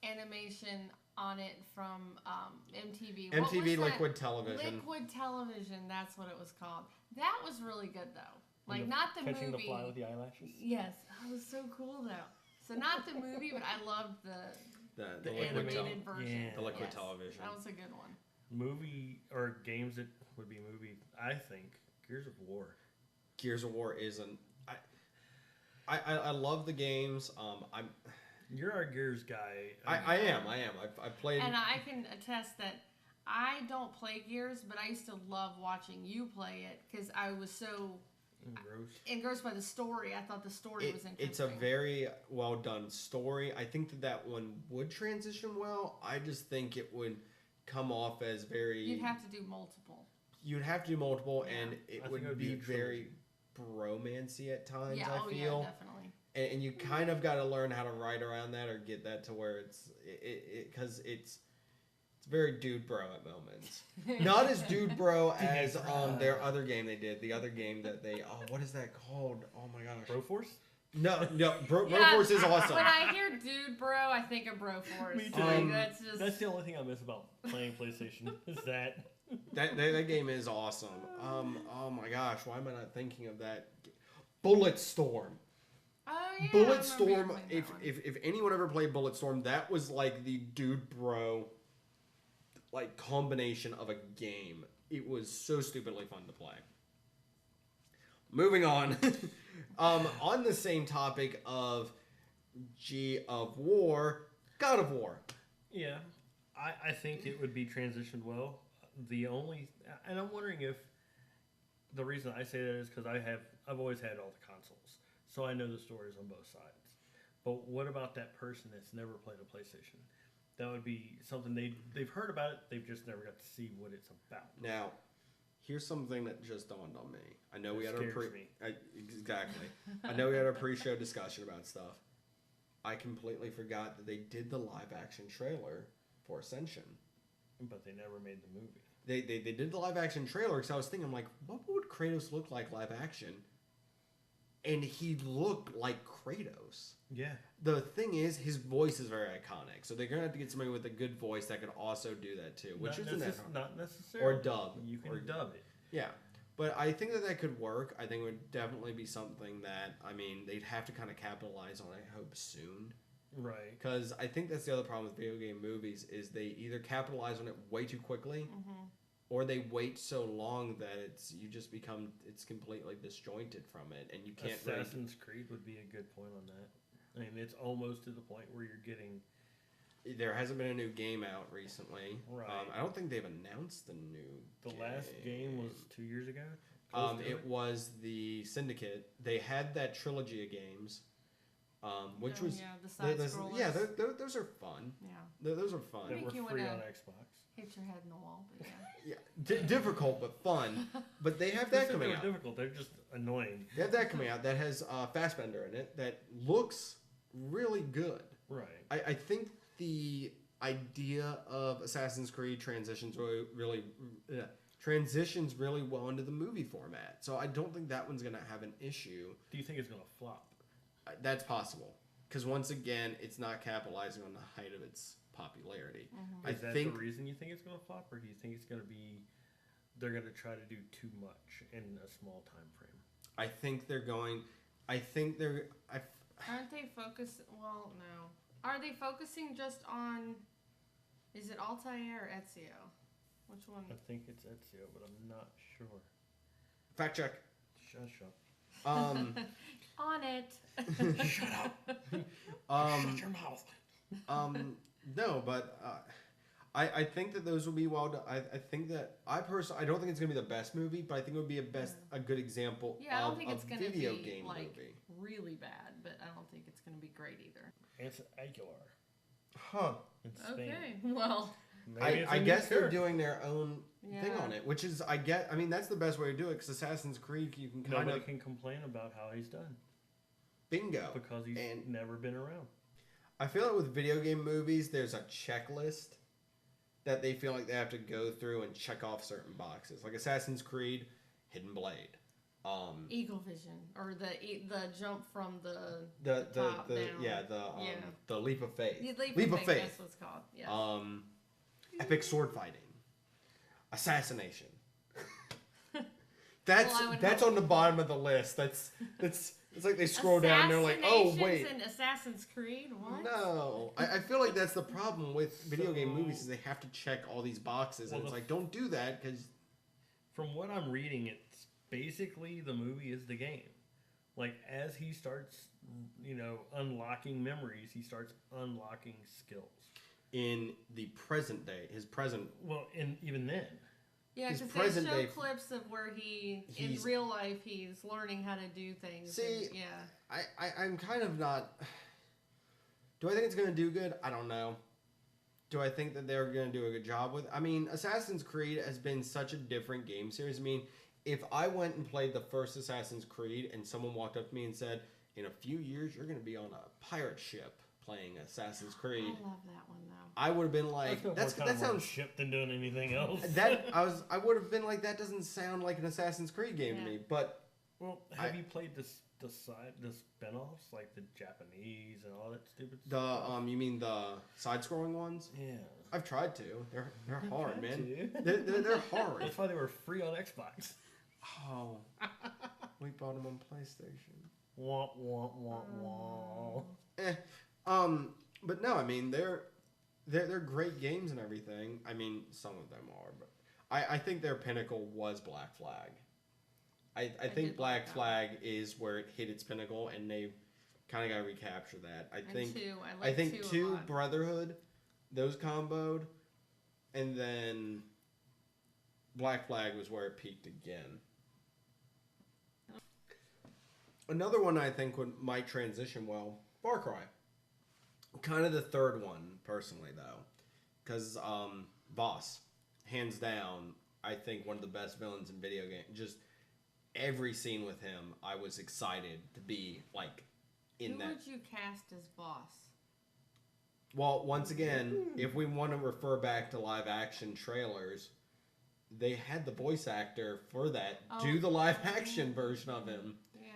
animation on it from MTV? What MTV was that? Liquid Television. Liquid Television, that's what it was called. That was really good though. Like not the Catching movie. the fly with the eyelashes? Yes, that was so cool though. So not the movie, but I loved the The Liquid animated version. Yeah. The Liquid Yes, Television. That was a good one. Movie or games that would be movie, I think, Gears of War. Gears of War isn't. I love the games. You're our Gears guy. I am. I've played. And I can attest that I don't play Gears, but I used to love watching you play it because I was so engrossed by the story. I thought the story was interesting. It's a very well done story. I think that one would transition well. I just think it would come off as very. You'd have to do multiple. You'd have to do multiple, Yeah. and it would be very bromancy at times. Yeah, I feel. yeah, definitely. And you kind of got to learn how to write around that or get that to where it's because it's very dude bro at moments. Not as dude bro as their other game they did. The other game that they what is that called? Oh my gosh. Broforce? No, Broforce is awesome. When I hear dude bro, I think of Broforce. Me too. Like, that's the only thing I miss about playing PlayStation is that. That game is awesome. Oh my gosh, why am I not thinking of that? Bulletstorm. Oh yeah. Bulletstorm. If anyone ever played Bulletstorm, that was like the dude bro like combination of a game. It was so stupidly fun to play. Moving on. On the same topic of God of War. Yeah, I think it would be transitioned well. And I'm wondering if the reason I say that is because I've always had all the consoles, so I know the stories on both sides. But what about that person that's never played a PlayStation? That would be something they've heard about it. They've just never got to see what it's about. Now, here's something that just dawned on me. I know we had exactly. I know we had a pre-show discussion about stuff. I completely forgot that they did the live-action trailer for Ascension. But they never made the movie. They did the live-action trailer because I was thinking, I'm like, what would Kratos look like live-action? And he looked like Kratos. Yeah. The thing is, his voice is very iconic. So they're going to have to get somebody with a good voice that could also do that too. Which isn't that hard. Not necessarily. Or dub. You can dub it. Yeah. But I think that could work. I think it would definitely be something that, they'd have to kind of capitalize on, I hope, soon. Right. Because I think that's the other problem with video game movies is they either capitalize on it way too quickly or they wait so long that it's completely disjointed from it and you can't Assassin's Creed would be a good point on that. I mean, it's almost to the point where you're getting... There hasn't been a new game out recently. Right. I don't think they've announced the new The last game was 2 years ago? It was the Syndicate. They had that trilogy of games, which was... Yeah, the side-scrollers. Those are fun. Yeah. Those are fun. That were you free wanna- on Xbox. Hit your head in the wall, but yeah. Yeah, difficult but fun. But they have that coming out. Difficult. They're just annoying. They have that coming out that has Fassbender in it that looks really good. Right. I think the idea of Assassin's Creed transitions really well into the movie format. So I don't think that one's going to have an issue. Do you think it's going to flop? That's possible. Because once again, it's not capitalizing on the height of its popularity. Is that the reason you think it's going to flop? Or do you think it's going to be... They're going to try to do too much in a small time frame? I think they're going... Aren't they focused... Well, no. Are they focusing just on... Is it Altair or Ezio? Which one? I think it's Ezio, but I'm not sure. Fact check. Shut up. On it. Shut up. Shut your mouth. No, but I think that those will be well done. I think that I don't think it's gonna be the best movie, but I think it would be a good example Yeah, I don't of think it's a gonna video be game like movie. really bad, but I don't think it's gonna be great either. It's Aguilar. Huh. In Spain. Okay, well, I guess they're doing their own thing Yeah. on it, which is, I mean, that's the best way to do it, because Assassin's Creed, you can kind Nobody of... can complain about how he's done Bingo. because he's never been around. I feel like with video game movies, there's a checklist that they feel like they have to go through and check off certain boxes. Like Assassin's Creed, Hidden Blade. Eagle vision, or the jump from the The top down. the leap of faith. Leap of faith. That's what it's called. Yeah. Epic sword fighting. Assassination. That's on the bottom of the list. That's it's like they scroll down and they're like, oh wait. In Assassin's Creed? What? No. I feel like that's the problem with video game movies, is they have to check all these boxes, and it's like, don't do that, because... From what I'm reading, it's basically the movie is the game. Like, as he starts, unlocking memories, he starts unlocking skills. In the present day, his present... Well, even then. Yeah, his because they present show day- clips of where in real life, he's learning how to do things. See, and, yeah. I'm kind of not... Do I think it's going to do good? I don't know. Do I think that they're going to do a good job with it? I mean, Assassin's Creed has been such a different game series. I mean, if I went and played the first Assassin's Creed and someone walked up to me and said, in a few years, you're going to be on a pirate ship playing Assassin's Creed. I love that one, though. I would have been like, that sounds... ship than doing anything else. I would have been like, that doesn't sound like an Assassin's Creed game to me. But well, have you played the spin-offs, like the Japanese and all that stupid stuff? You mean the side-scrolling ones? Yeah, I've tried to. They're hard, man. They're hard. That's why they were free on Xbox. Oh, we bought them on PlayStation. Wah wah wah wah. But no, I mean they're great games and everything. I mean, some of them are, but I think their pinnacle was Black Flag. I think Black Flag is where it hit its pinnacle, and they kind of got to recapture that. I think two Brotherhood, those comboed, and then Black Flag was where it peaked again. Another one I think might transition well, Far Cry. Kind of the third one, personally, though. Because Boss, hands down, I think one of the best villains in video games. Just every scene with him, I was excited to be, like, in that. Who would you cast as Boss? Well, once again, if we want to refer back to live-action trailers, they had the voice actor for that do the live-action version of him. Yeah.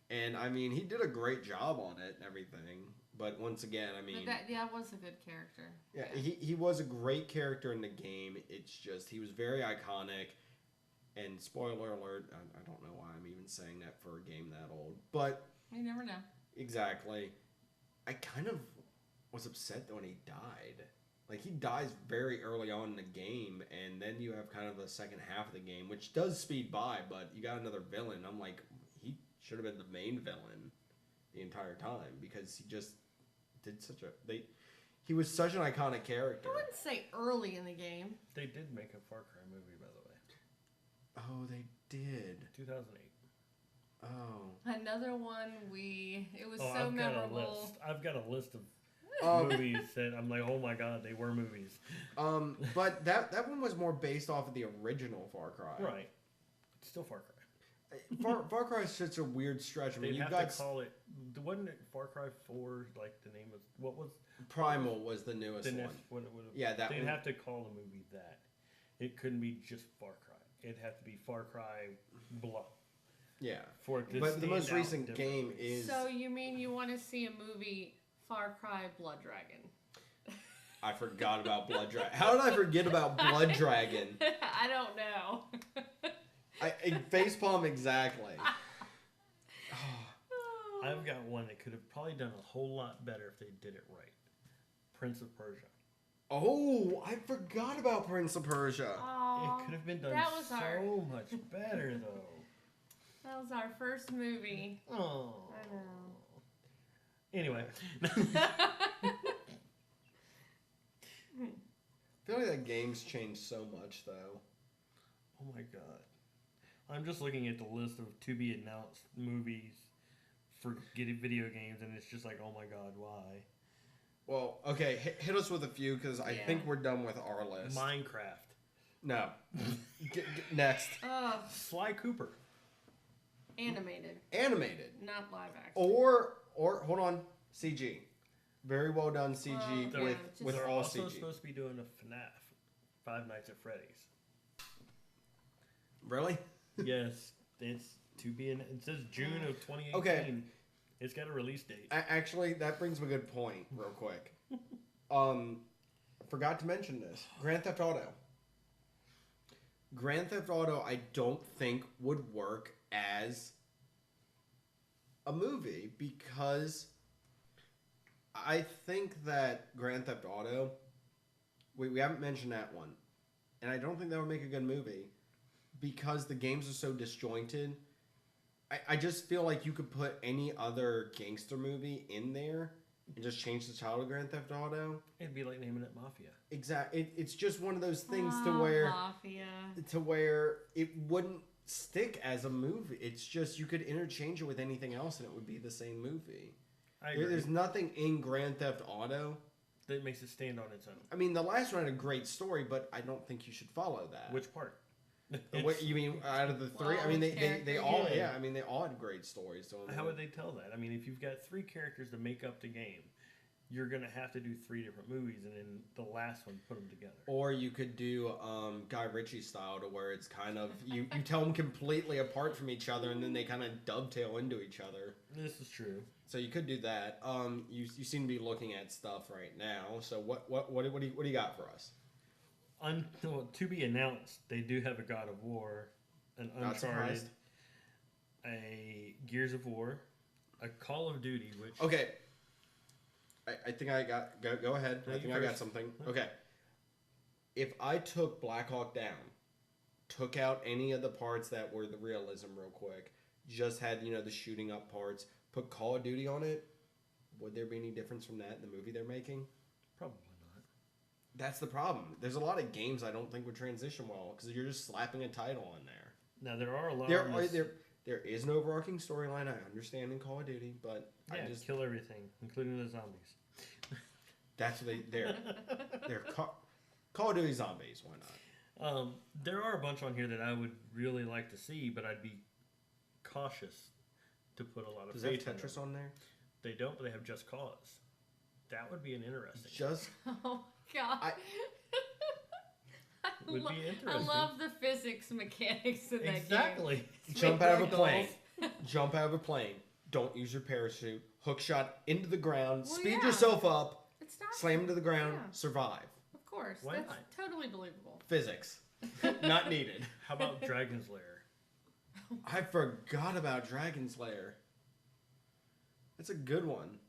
And, I mean, he did a great job on it and everything. But once again, I mean... That was a good character. Yeah, he was a great character in the game. It's just, he was very iconic. And spoiler alert, I don't know why I'm even saying that for a game that old. But... You never know. Exactly. I kind of was upset when he died. Like, he dies very early on in the game, and then you have kind of the second half of the game, which does speed by, but you got another villain. I'm like, he should have been the main villain the entire time, because he just did he was such an iconic character. I wouldn't say early in the game. They did make a Far Cry movie, by the way. Oh, they did. 2008. Oh. Another one it was so memorable. I've got a list of movies that I'm like, oh my god, they were movies. But that one was more based off of the original Far Cry. Right. It's still Far Cry. Far Cry is such a weird stretch. I mean, They'd have to call it. Wasn't it Far Cry 4? Like the name of what was? Primal was the newest one. Yeah, that they'd one. have to call the movie that. It couldn't be just Far Cry. It'd have to be Far Cry Blah. Yeah. But the most recent game is. So you mean you want to see a movie Far Cry Blood Dragon? I forgot about Blood Dragon. How did I forget about Blood Dragon? I don't know. Facepalm exactly. I've got one that could have probably done a whole lot better if they did it right. Prince of Persia. Oh, I forgot about Prince of Persia. Oh, it could have been done much better, though. That was our first movie. Oh. I know. Anyway. I feel like that game's changed so much, though. Oh my god. I'm just looking at the list of to-be-announced movies for video games, and it's just like, oh my god, why? Well, okay, hit us with a few because I think we're done with our list. Minecraft. No. Next. Sly Cooper. Animated, not live action. Or hold on, CG. Very well done CG with They're all also CG. supposed to be doing a FNAF, Five Nights at Freddy's. Really? Yes, it's to be in. It says June of 2018. Okay. It's got a release date. Actually, that brings me a good point, real quick. Forgot to mention this. Grand Theft Auto. Grand Theft Auto, I don't think would work as a movie because I think that Grand Theft Auto, we haven't mentioned that one, and I don't think that would make a good movie because the games are so disjointed. I just feel like you could put any other gangster movie in there and just change the title to Grand Theft Auto. It'd be like naming it Mafia. Exactly. It's just one of those things to where it wouldn't stick as a movie. It's just you could interchange it with anything else and it would be the same movie. I agree. There's nothing in Grand Theft Auto that makes it stand on its own. I mean, the last one had a great story, but I don't think you should follow that. Which part? What you mean out of the three? I mean, they all I mean, they all had great stories. So how would they tell that? I mean, if you've got 3 characters to make up the game, you're gonna have to do 3 different movies, and then the last one put them together. Or you could do Guy Ritchie style, to where it's kind of you tell them completely apart from each other, and then they kind of dovetail into each other. This is true. So you could do that. You seem to be looking at stuff right now. So what do you got for us? To be announced, they do have a God of War, an Uncharted, a Gears of War, a Call of Duty, which... Okay. I think I got... Go ahead. I think I got something. Okay. If I took Black Hawk Down, took out any of the parts that were the realism real quick, just had, the shooting up parts, put Call of Duty on it, would there be any difference from that in the movie they're making? Probably not. That's the problem. There's a lot of games I don't think would transition well because you're just slapping a title on there. Now there are a lot. There is an overarching storyline. I understand in Call of Duty, but I just kill everything, including the zombies. That's what they're Call of Duty zombies. Why not? There are a bunch on here that I would really like to see, but I'd be cautious to put a lot of. Does they have Tetris on there? They don't, but they have Just Cause. That would be an interesting. Oh God. Would be interesting. I love the physics mechanics in that game. Exactly. Jump out of a plane. Jump out of a plane. Don't use your parachute. Hook shot into the ground. Speed yourself up. Slam into the ground. Survive. Of course. Why That's not? totally believable. Physics. Not needed. How about Dragon's Lair? I forgot about Dragon's Lair. That's a good one.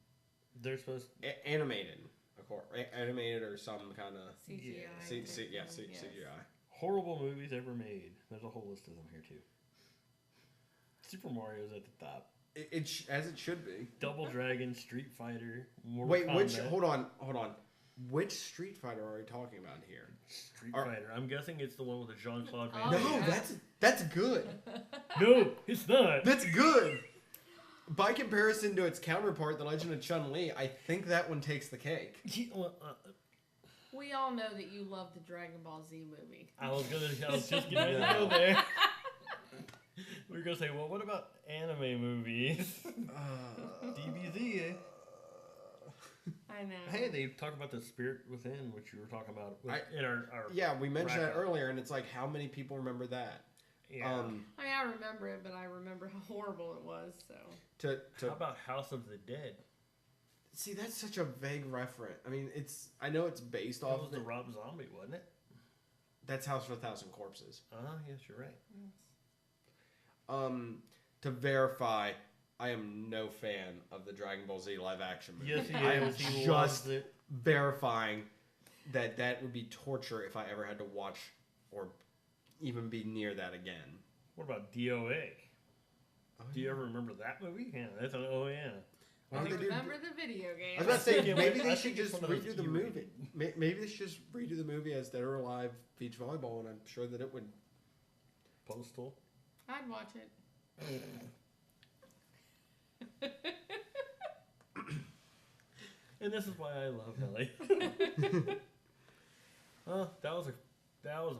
They're supposed to... Animated. Of course. Animated or some kind of... CGI. CGI. Horrible movies ever made. There's a whole list of them here, too. Super Mario's at the top. As it should be. Double Dragon, Street Fighter, Mortal Kombat. Which... Hold on. Which Street Fighter are we talking about here? Street Fighter. I'm guessing it's the one with the Jean-Claude Van No, Damme. that's good. No, it's not. That's good. By comparison to its counterpart, The Legend of Chun-Li, I think that one takes the cake. We all know that you love the Dragon Ball Z movie. I was just getting ready to go there. We were gonna say, well, what about anime movies? DBZ, eh? I know. Hey, they talk about the Spirit Within, which you were talking about in our we mentioned that earlier, and it's like, how many people remember that? Yeah. I mean, I remember it, but I remember how horrible it was. So. How about House of the Dead? See, that's such a vague reference. I mean, I know it's based off of the Rob Zombie, wasn't it? That's House of a Thousand Corpses. Yes, you're right. Yes. To verify, I am no fan of the Dragon Ball Z live action movie. Yes, he is. I am He just verifying that would be torture if I ever had to watch or even be near that again. What about DOA? Do you ever remember that movie? Yeah, that's an I remember the video game. I was about to say, maybe they should just redo the movie. Maybe they should just redo the movie as Dead or Alive Beach Volleyball, and I'm sure that it would... Postal? I'd watch it. And this is why I love Ellie. Well, that was a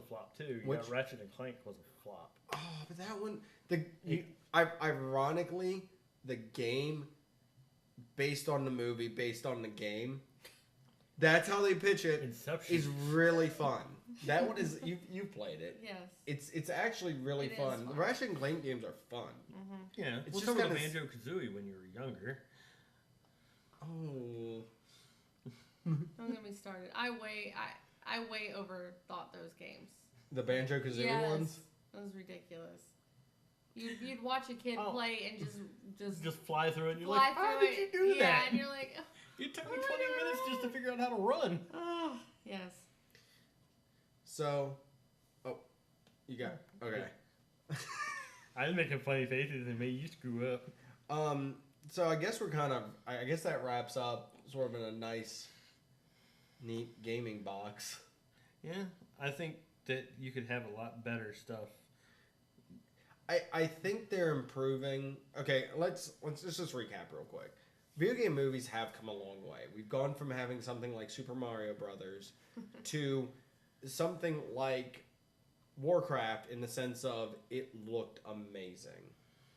flop too. You got Ratchet and Clank was a flop. Oh, but that one, ironically, the game based on the movie, based on the game, that's how they pitch it. Inception is really fun. That one is you played it. Yes. It's actually really fun. The Ratchet and Clank games are fun. Mm-hmm. Yeah, it's well, just some of the kinda Banjo-Kazooie when you were younger. Oh. Don't get me started. I way overthought those games. The Banjo-Kazooie ones? That was ridiculous. You'd watch a kid play and just fly through it and you're fly like, how did you do that? Yeah, and you're like, It took me 20 minutes just to figure out how to run. oh, yes. So, you got, okay. I was making funny faces and made you screw up. So I guess I guess that wraps up sort of in a nice, neat gaming box. Yeah, I think that you could have a lot better stuff. I think they're improving. Okay, let's just recap real quick. Video game movies have come a long way. We've gone from having something like Super Mario Brothers to something like Warcraft in the sense of it looked amazing.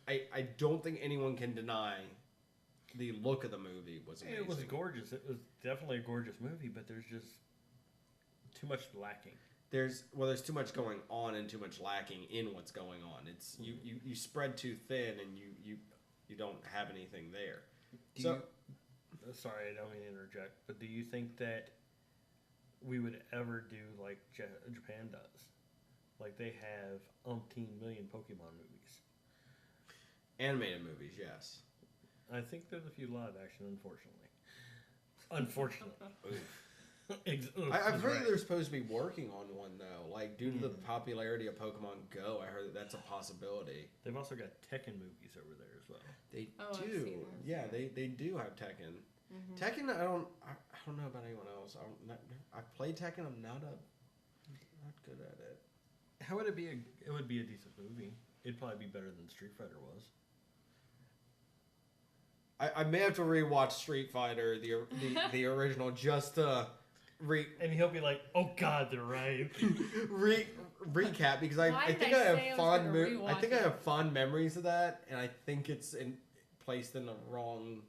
I don't think anyone can deny the look of the movie was amazing. It was gorgeous. It was definitely a gorgeous movie, but there's just too much lacking. There's too much going on and too much lacking in what's going on. It's you spread too thin and you don't have anything there. Sorry, I don't mean to interject, but do you think that we would ever do like Japan does? Like they have umpteen million Pokemon movies. Animated movies, yes. I think there's a few live action, unfortunately. I've heard that they're supposed to be working on one though. Like due to the popularity of Pokemon Go, I heard that that's a possibility. They've also got Tekken movies over there as well. They I've do, seen those, yeah. They do have Tekken. Mm-hmm. Tekken, I don't know about anyone else. I played Tekken. I'm not good at it. How would it be? It would be a decent movie. It'd probably be better than Street Fighter was. I may have to rewatch Street Fighter, the original, just to and he'll be like, "Oh God, they're right." recap because I think I have fond memories of that, and I think it's placed in the wrong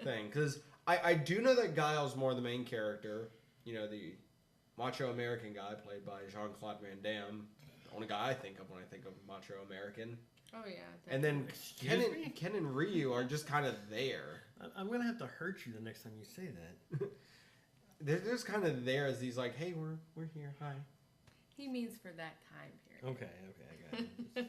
thing because I do know that Guile's more the main character. You know, the macho American guy played by Jean-Claude Van Damme, the only guy I think of when I think of macho American. Oh yeah. And then Ken and Ryu are just kind of there. I'm gonna have to hurt you the next time you say that. They're just kind of there as these like, hey, we're here, hi. He means for that time period. Okay, I got it.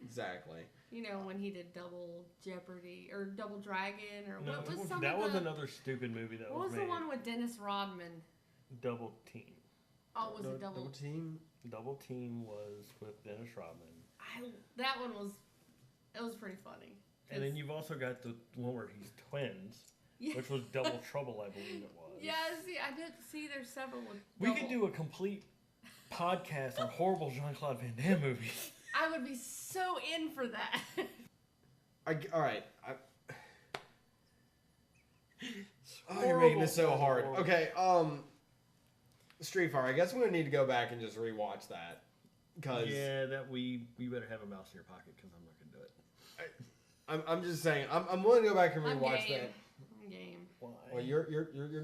Exactly. You know, when he did Double Jeopardy or Double Dragon or No, what was some that of was the, another stupid movie that what was was made. the one with Dennis Rodman? Double Team. Oh, was it Double Team? Double Team was with Dennis Rodman. That one was, it was pretty funny. And then you've also got the one where he's twins, which was Double Trouble, I believe it was. Yeah, see, I did see there's several with We could do a complete podcast on horrible Jean-Claude Van Damme movies. I would be so in for that. All right. You're making this so hard. Horrible. Okay, Street Fighter. I guess we're gonna need to go back and just rewatch that. Cause yeah, that we better have a mouse in your pocket because I'm not gonna do it. I'm just saying. I'm willing to go back and rewatch that. I'm game. Why? Well, you're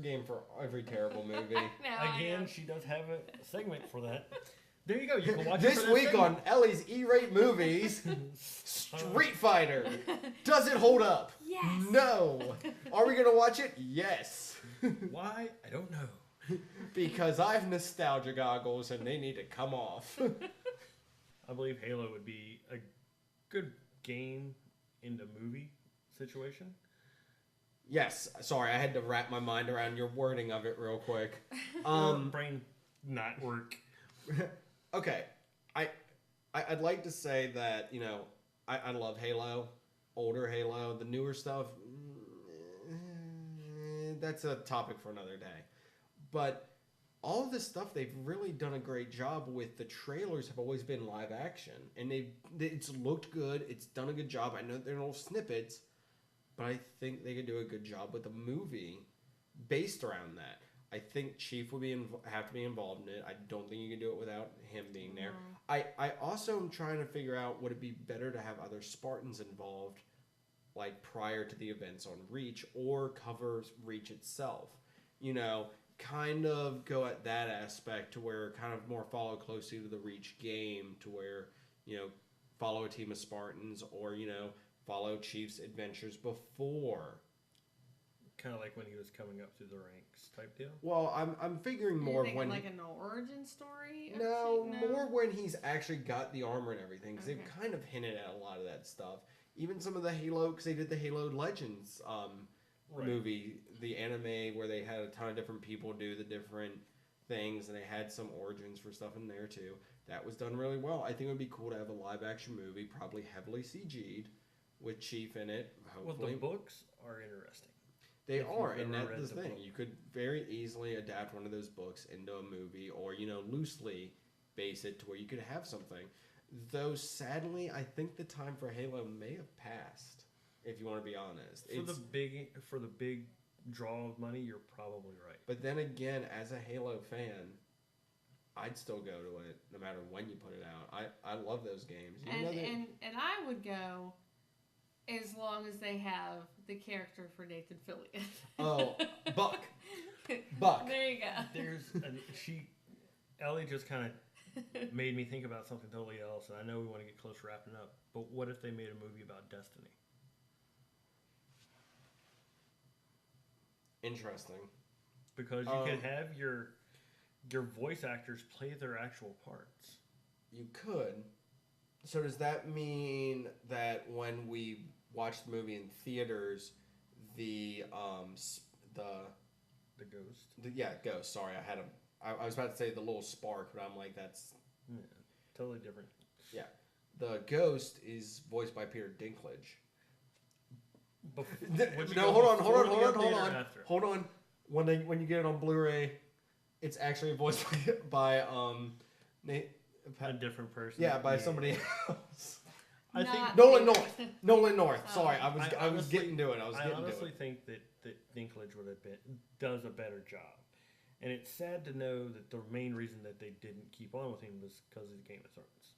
game for every terrible movie. Again, she does have a segment for that. There you go. You can watch This it for week that on Ellie's E-Rate Movies, Street Fighter. Does it hold up? Yes. No. Are we gonna watch it? Yes. Why? I don't know. Because I have nostalgia goggles and they need to come off. I believe Halo would be a good game in the movie situation. Yes. Sorry, I had to wrap my mind around your wording of it real quick. Brain not work. Okay. I'd like to say that, you know, I love Halo. Older Halo. The newer stuff, that's a topic for another day. But all of this stuff, they've really done a great job with. The trailers have always been live action. And it's looked good. It's done a good job. I know they're little snippets, but I think they could do a good job with the movie. based around that. I think Chief would have to be involved in it. I don't think you can do it without him being there. I also am trying to figure out, would it be better to have other Spartans involved, like prior to the events on Reach, or cover Reach itself? You know, kind of go at that aspect to where kind of more follow closely to the Reach game, to where, you know, follow a team of Spartans, or, you know, follow Chief's adventures before. Kind of like when he was coming up through the ranks type deal. Well, I'm figuring more when when like an origin story. no, more when he's actually got the armor and everything. Because they've kind of hinted at a lot of that stuff. Even some of the Halo, because they did the Halo Legends movie, the anime where they had a ton of different people do the different things, and they had some origins for stuff in there too. That was done really well. I think it would be cool to have a live action movie, probably heavily CG'd, with Chief in it. Hopefully. Well, the books are interesting. They are, and that's the thing. You could very easily adapt one of those books into a movie, or, you know, loosely base it to where you could have something. Though, sadly, I think the time for Halo may have passed, if you want to be honest. For the big draw of money, you're probably right. But then again, as a Halo fan, I'd still go to it, no matter when you put it out. I love those games. And I would go as long as they have the character for Nathan Fillion. Oh, Buck. There you go. Ellie just kind of made me think about something totally else, and I know we want to get close to wrapping up, but what if they made a movie about Destiny? Interesting. Because you could have your voice actors play their actual parts. You could. So does that mean that when we watch the movie in theaters, the ghost. Ghost. Sorry, I was about to say the little spark, but I'm like, that's totally different. Yeah, the ghost is voiced by Peter Dinklage. No, hold on. When you get it on Blu-ray, it's actually voiced by a different person. Yeah, by somebody else. I think Nolan North. Sorry, I was getting to it. I honestly think that Dinklage does a better job, and it's sad to know that the main reason that they didn't keep on with him was because of the Game of Thrones.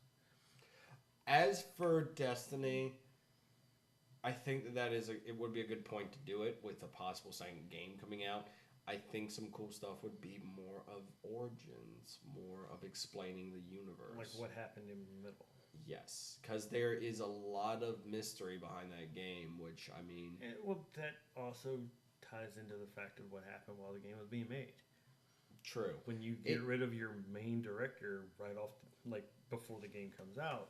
As for Destiny, I think that it would be a good point to do it with a possible second game coming out. I think some cool stuff would be more of origins, more of explaining the universe. Like what happened in the middle. Yes, because there is a lot of mystery behind that game, which, I mean... that also ties into the fact of what happened while the game was being made. True. When you get rid of your main director right off, before the game comes out,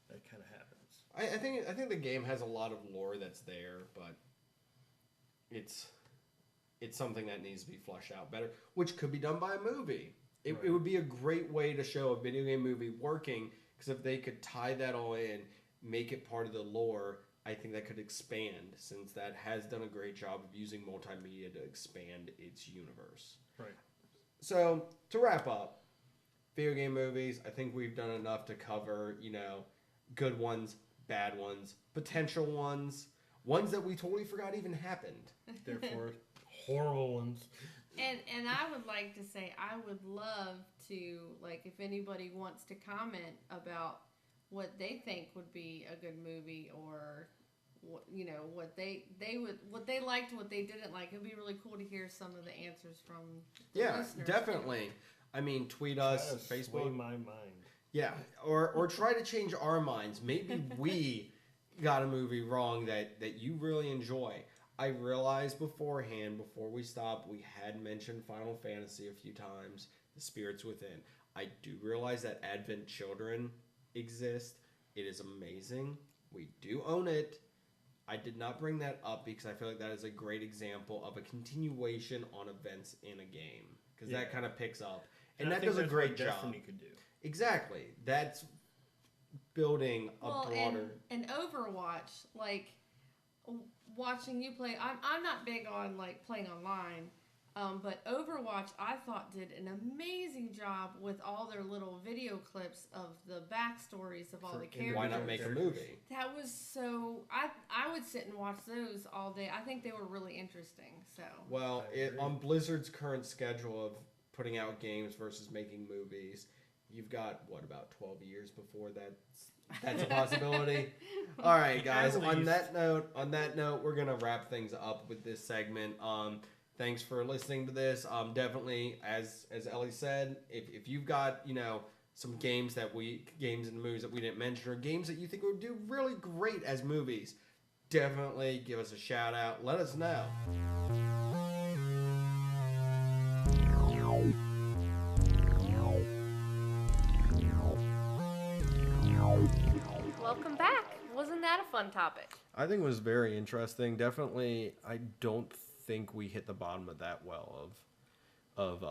that kind of happens. I think the game has a lot of lore that's there, but it's something that needs to be fleshed out better, which could be done by a movie. It would be a great way to show a video game movie working, because if they could tie that all in, make it part of the lore, I think that could expand, since that has done a great job of using multimedia to expand its universe. Right. So, to wrap up, video game movies, I think we've done enough to cover, good ones, bad ones, potential ones that we totally forgot even happened. Therefore, horrible ones. And I would like to say, I would love to, if anybody wants to comment about what they think would be a good movie, or what they liked, what they didn't like. It'd be really cool to hear some of the answers from the listeners. Definitely. I mean, tweet us, Facebook. Sway my mind. Yeah, or try to change our minds. Maybe we got a movie wrong that you really enjoy. I realized beforehand, before we stopped, we had mentioned Final Fantasy a few times, The Spirits Within. I do realize that Advent Children exist. It is amazing. We do own it. I did not bring that up because I feel like that is a great example of a continuation on events in a game. Because that kind of picks up. And that does a great job. Destiny could do. Exactly. That's building a broader... And Overwatch, watching you play, I'm not big on playing online, But Overwatch, I thought, did an amazing job with all their little video clips of the backstories of all the characters. Why not make a movie? That was so. I would sit and watch those all day. I think they were really interesting. So. Well, on Blizzard's current schedule of putting out games versus making movies, you've got about 12 years before that's a possibility. All right, guys. On that note, we're gonna wrap things up with this segment. Thanks for listening to this. Definitely, as Ellie said, if you've got some games in the movies that we didn't mention, or games that you think would do really great as movies, definitely give us a shout out. Let us know. Welcome back. Wasn't that a fun topic? I think it was very interesting. Definitely, I don't think we hit the bottom of that well of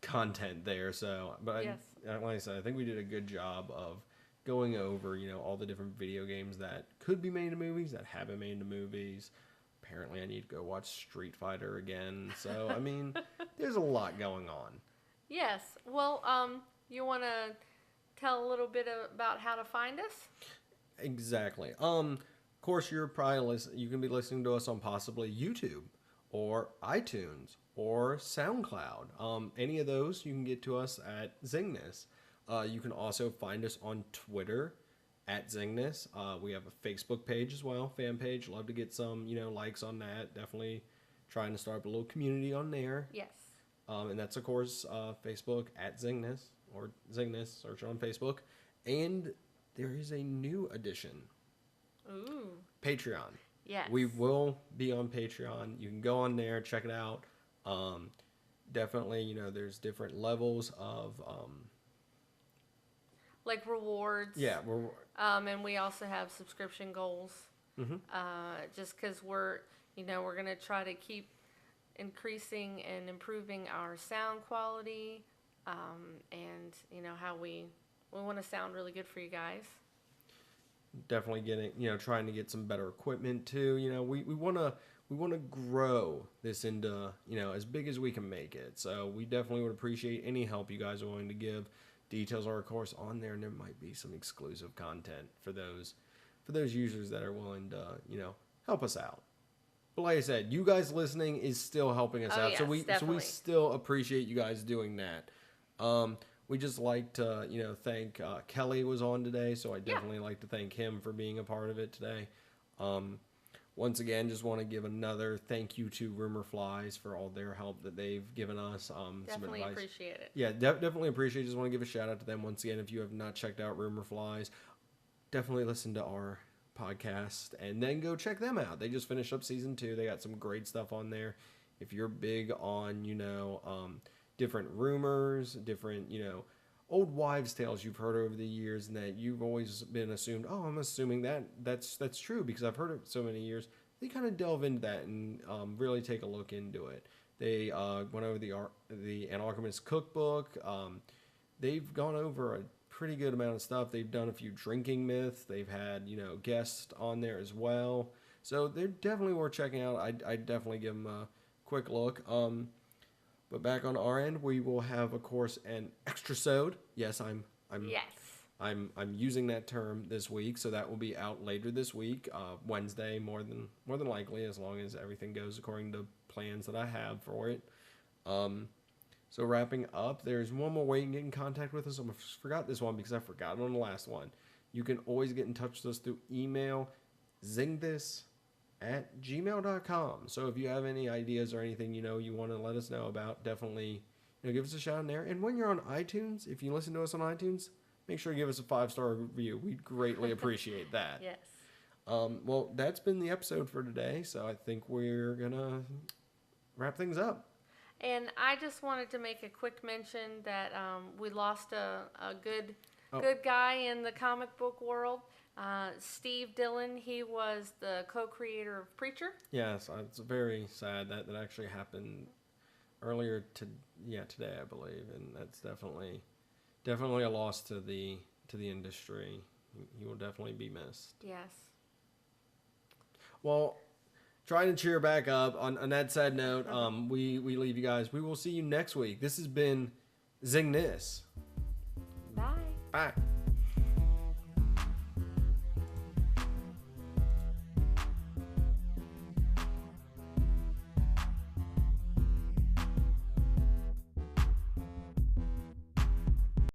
content there. So, but yes. Like I said, I think we did a good job of going over all the different video games that could be made into movies, that have been made into movies. Apparently, I need to go watch Street Fighter again. So, I mean, there's a lot going on. Yes. Well, you want to tell a little bit about how to find us? Exactly. Of course, you're probably you can be listening to us on possibly YouTube, or iTunes, or SoundCloud. Any of those, you can get to us at Zeng This. You can also find us on Twitter at Zeng This. We have a Facebook page as well, fan page. Love to get some, likes on that. Definitely trying to start up a little community on there. Yes. And that's, of course, Facebook at Zeng This, or Zeng This, search on Facebook. And there is a new addition. Ooh. Patreon. Yes. We will be on Patreon. You can go on there, check it out. Definitely, there's different levels of like rewards. Yeah, and we also have subscription goals. Mm-hmm. Just because we're gonna try to keep increasing and improving our sound quality, and how we want to sound really good for you guys. Definitely getting, trying to get some better equipment too. We want to grow this into, as big as we can make it. So we definitely would appreciate any help you guys are willing to give. Details are, of course, on there, and there might be some exclusive content for those users that are willing to, help us out. But like I said, you guys listening is still helping us out. Yes, so we still appreciate you guys doing that. We just like to, thank Kelly was on today, so I definitely like to thank him for being a part of it today. Once again, just want to give another thank you to Rumor Flies for all their help that they've given us. Definitely some advice. Appreciate it. Yeah, definitely appreciate it. Just want to give a shout out to them once again. If you have not checked out Rumor Flies, definitely listen to our podcast and then go check them out. They just finished up season 2. They got some great stuff on there. If you're big on, different rumors, different, old wives' tales you've heard over the years and that you've always been assumed, I'm assuming that's true because I've heard it so many years. They kind of delve into that and really take a look into it. They went over the Anarchist Cookbook. They've gone over a pretty good amount of stuff. They've done a few drinking myths. They've had, guests on there as well. So they're definitely worth checking out. I'd definitely give them a quick look. But back on our end, we will have, of course, an extra-sode. Yes, I'm using that term this week, so that will be out later this week, Wednesday, more than likely, as long as everything goes according to plans that I have for it. So wrapping up, there's one more way you can get in contact with us. I forgot this one because I forgot it on the last one. You can always get in touch with us through email, zengthis@gmail.com. So if you have any ideas or anything you want to let us know about, definitely give us a shout in there. And when you're on iTunes, if you listen to us on iTunes, make sure you give us a 5-star review. We'd greatly appreciate that. Yes. Well, that's been the episode for today, so I think we're gonna wrap things up. And I just wanted to make a quick mention that we lost a good guy in the comic book world. Steve Dillon, he was the co-creator of Preacher. Yes, it's very sad that actually happened earlier today, I believe, and that's definitely a loss to the industry. He will definitely be missed. Yes. Well, trying to cheer back up. On that sad note, we leave you guys. We will see you next week. This has been Zeng This. Bye. Bye.